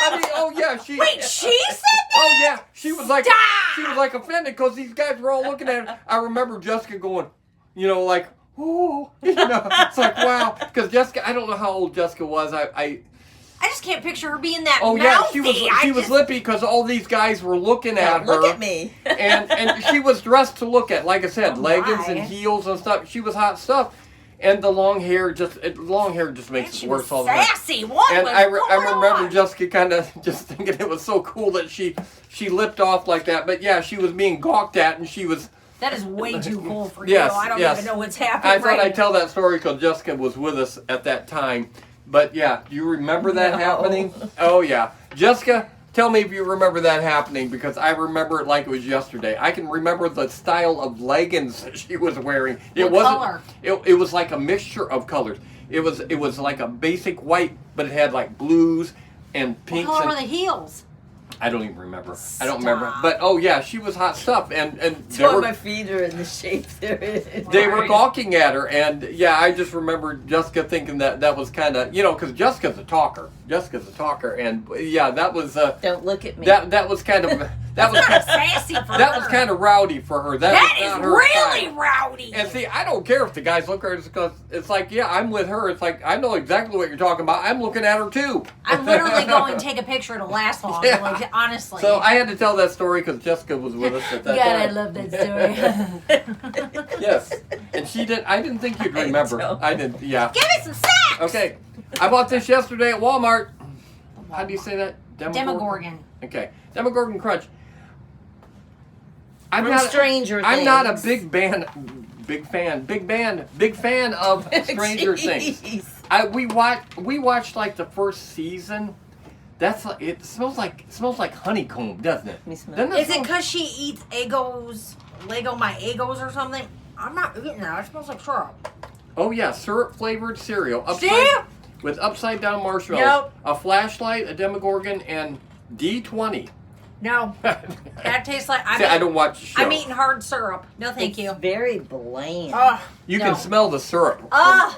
I mean, oh yeah, she. Wait, she said that? Oh yeah, she was like, Stop! she was like offended because these guys were all looking at her. I remember Jessica going, like, oh, it's like wow, because Jessica, I don't know how old Jessica was. I just can't picture her being that mouthy. Yeah, she was lippy because all these guys were looking at her. Look at me. and she was dressed to look at. Like I said, leggings and heels and stuff. She was hot stuff. And the long hair just makes it worse all the time. Sassy. What and was I going remember on? Jessica kind of just thinking it was so cool that she lipped off like that. But yeah, she was being gawked at, and she was... That is way too cool for Yes, you. I don't yes. even know what's happening. I thought I'd tell that story because Jessica was with us at that time. But yeah, do you remember that happening? Oh yeah. Jessica, tell me if you remember that happening because I remember it like it was yesterday. I can remember the style of leggings that she was wearing. It wasn't color? It was like a mixture of colors. It was like a basic white, but it had like blues and pinks. What color were the heels? I don't even remember. I don't remember. But oh yeah, she was hot stuff, and my feet are in the shape they're in. They were gawking at her, and yeah, I just remember Jessica thinking that was kind of because Jessica's a talker. And yeah, that was. Don't look at me. That was kind of. That was kind of sassy for her. That was kind of rowdy for her. That was is not her really style. rowdy. And see, I don't care if the guys look at her because it's like, yeah, I'm with her. It's like I know exactly what you're talking about. I'm looking at her too. I'm literally going to take a picture to last long. Yeah. Like, honestly. So I had to tell that story because Jessica was with us at that time. God, I love that story. Yes, and she did. I didn't think you'd remember. I didn't. Yeah. Give me some sacks. Okay, I bought this yesterday at Walmart. How do you say that? Demogorgon. Okay, Demogorgon Crunch. I'm I'm not a big fan of Stranger Things. We watched like the first season. That's like it smells like honeycomb, doesn't it? Is it because she eats Lego my Eggos or something? I'm not eating that. It smells like syrup. Oh yeah, syrup flavored cereal. With upside down marshmallows. Nope. A flashlight, a Demogorgon, and D20. No, that tastes like. I don't watch the show. I'm eating hard syrup. No, thank you. Very bland. You can smell the syrup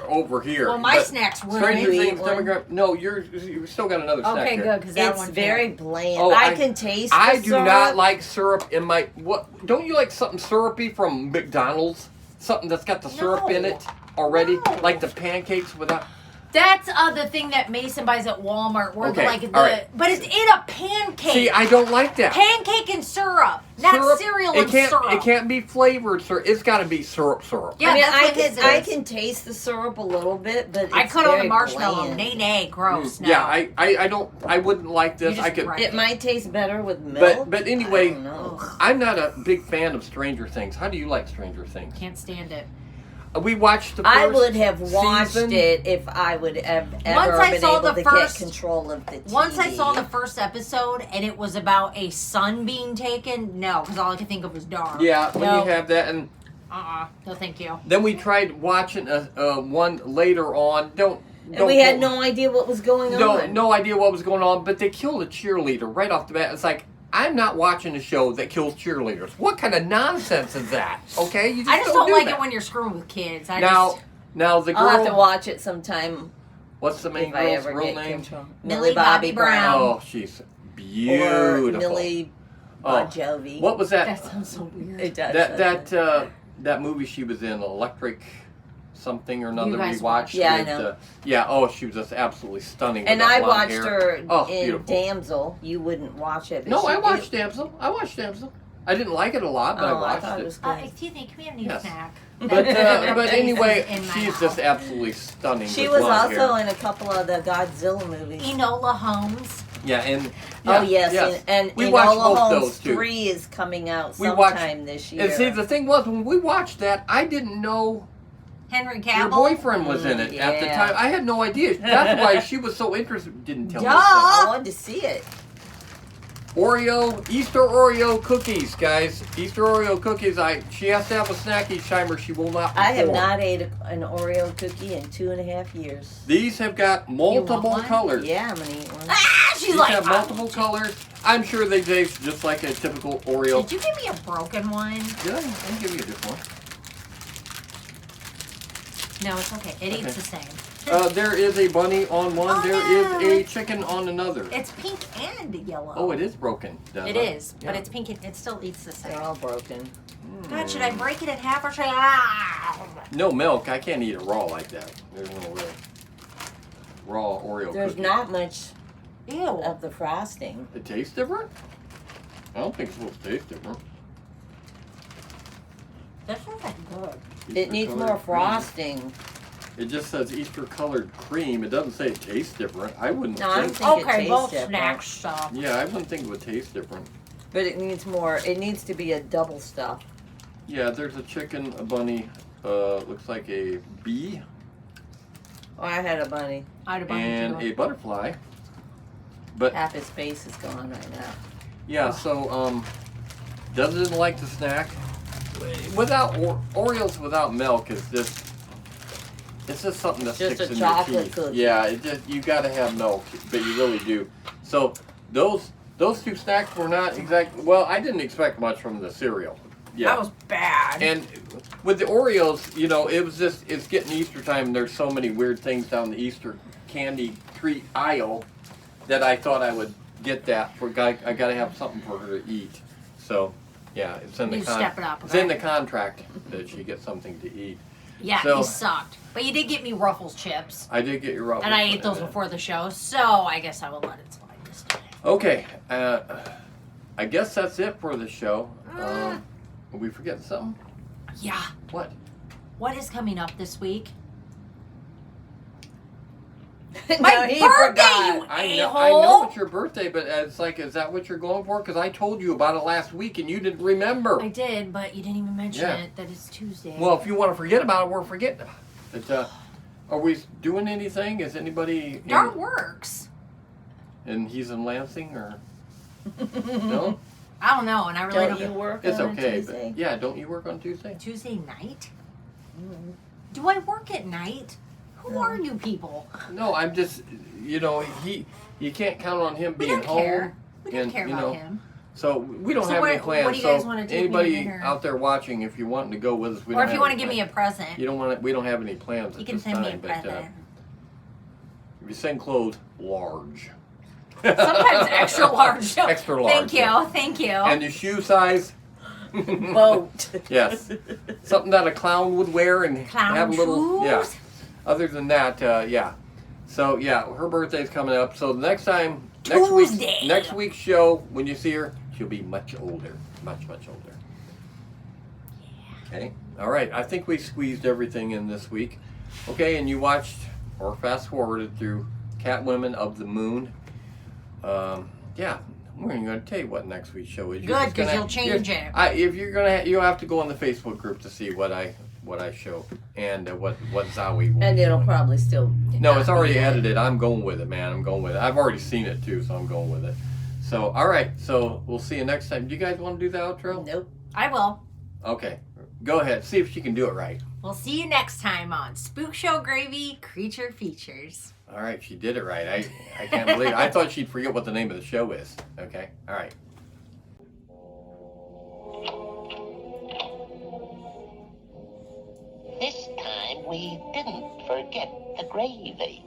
over here. Well, my snack's ruined. Stranger Things, Demogorgon. No, you still got another snack. Okay, good, because that it's one's very bland. Oh, I can taste. The I do syrup. not like syrup in my. What? Don't you like something syrupy from McDonald's? Something that's got the syrup in it already, like the pancakes without. That's the thing that Mason buys at Walmart. Where Okay, but it's in a pancake. See, I don't like that. Pancake and syrup, not cereal and syrup. It can't be flavored syrup. It's got to be syrup. Yeah, I can taste the syrup a little bit, but I it's cut on the very marshmallow. bland. Nay, gross. No. Yeah, I wouldn't like this. I could. It might taste better with milk. But anyway, I'm not a big fan of Stranger Things. How do you like Stranger Things? Can't stand it. We watched the first I would have watched season. it if I would have ever Once I been saw able the to first- get control of the TV. Once I saw the first episode and it was about a son being taken, no, because all I could think of was Dar. Yeah, when No. you have that, and No, thank you. then we tried watching one later on. And we had no idea what was going on. No idea what was going on, but they killed a cheerleader right off the bat. It's like, I'm not watching a show that kills cheerleaders. What kind of nonsense is that? Okay, you I just don't like that. it when you're screwing with kids. Now the girl. I'll have to watch it sometime. What's the main if I girl's ever real get name? control. Millie Bobby Brown. Oh, she's beautiful. Or Millie Bon Jovi. What was that? That sounds so weird. It does. That movie she was in, Electric something or another. You guys We watched. Yeah, I it, know. Oh, she was just absolutely stunning. with And that I blonde watched hair. her in beautiful. Damsel. You wouldn't watch it. But No, she I watched did. Damsel. I didn't like it a lot, but I watched thought it. it was good. Excuse me, can we have a new Yes. snack? But anyway, In my she's mouth. just absolutely stunning. She with was blonde also hair. in a couple of the Godzilla movies. Enola Holmes. Yeah, and Oh yes, and we watched Enola both Holmes those too. 3 is coming out We sometime watched, this year. And see, the thing was, when we watched that, I didn't know Henry your Cavill. boyfriend was in it at the Yeah. time. I had no idea. That's why she was so interested. Didn't tell me. I wanted to see it. Easter Oreo cookies, guys. Easter Oreo cookies. She has to have a snack each time, or she will not. I have perform. not ate an Oreo cookie in 2.5 years. These have got multiple one? colors. Yeah, I'm gonna eat one. She's These like, have multiple colors. I'm sure they taste just like a typical Oreo. Did you give me a broken one? Did I? I'll give you a different one. No, it's okay. It eats the same. There is a bunny on one. Oh, There no. is a chicken on another. It's pink and yellow. Oh, it is broken. doesn't It is, but Yeah. it's pink and it still eats the same. They're all broken. God, should I break it in half or should I? No milk. I can't eat it raw like that. There's no real raw Oreo There's cookie. not much Ew. of the frosting. It tastes different? I don't think it's supposed to taste different. That sounds like good. It needs Easter-colored more cream. frosting. It just says Easter colored cream. It doesn't say it tastes different. I wouldn't No, I think. think it Okay, tastes both different. snack stuff. Yeah, I wouldn't think it would taste different. But it needs more. It needs to be a double stuff. Yeah, there's a chicken, a bunny, looks like a bee, Oh, I had a bunny. I had a bunny and too. a butterfly. But Half his face is gone right now. yeah, so doesn't like the snack. Without Oreos without milk is just it's just something that Just sticks a in your chocolate teeth. cookie. Yeah, it just you gotta have milk, but you really do. So those two snacks were not exact. Well, I didn't expect much from the cereal. Yeah. That was bad. And with the Oreos, you know, it's getting Easter time and there's so many weird things down the Easter candy treat aisle that I thought I would get that for I gotta have something for her to eat. So yeah, it's in the You step it up, it's okay? in the contract that she gets something to eat. Yeah, So- you sucked. But you did get me Ruffles chips. I did get your Ruffles. And I ate those yeah. before the show, so I guess I will let it slide this time. Okay, I guess that's it for the show. Are we forgetting something? Yeah. What? What is coming up this week? No, My he birthday, forgot. you I a-hole! know it's your birthday, but it's like, is that what you're going for? Because I told you about it last week and you didn't remember. I did, but you didn't even mention Yeah. it, that it's Tuesday. Well, if you want to forget about it, we're forgetting about it. But, are we doing anything? Is anybody... Darn works. And he's in Lansing, or... No? I don't know, and I really Don't don't... you work It's on okay, Tuesday? but... Yeah, don't you work on Tuesday? Tuesday night? Do I work at night? Who are you people? No, I'm just... You know, you can't count on him We being don't home. care. We don't and, care you about know, him. So we don't So have where- any plans. what do you guys so wanna take me to anybody dinner? out there watching, if you're wanting to go with us, we Or don't if you have want to any give me a plans. present. You don't want. We don't have any plans. You at can this send me a time, present. But, if you send clothes, large. Sometimes extra large. Extra large. Thank you, yeah. thank you. And the shoe size. Boat. Yes. Something that a clown would wear and Clown have a little. Yeah. shoes? Other than that, yeah. So yeah, her birthday's coming up. So next time, Tuesday. next week's show, when you see her, she'll be much older, much older. Okay. All right. I think we squeezed everything in this week. Okay, and you watched or fast forwarded through Catwomen of the Moon. Yeah. We're going to tell you what next week's show is. Good, 'cause you'll change it. If you're gonna, you'll have to go on the Facebook group to see what what I show and what Zowie will. And it'll probably still. No, it's already edited. I'm going with it, man. I'm going with it. I've already seen it too, so I'm going with it. So, all right. So we'll see you next time. Do you guys want to do the outro? Nope. I will. Okay. Go ahead. See if she can do it right. We'll see you next time on Spook Show Gravy Creature Features. All right. She did it right. I can't believe it. I thought she'd forget what the name of the show is. Okay. All right. This time we didn't forget the gravy.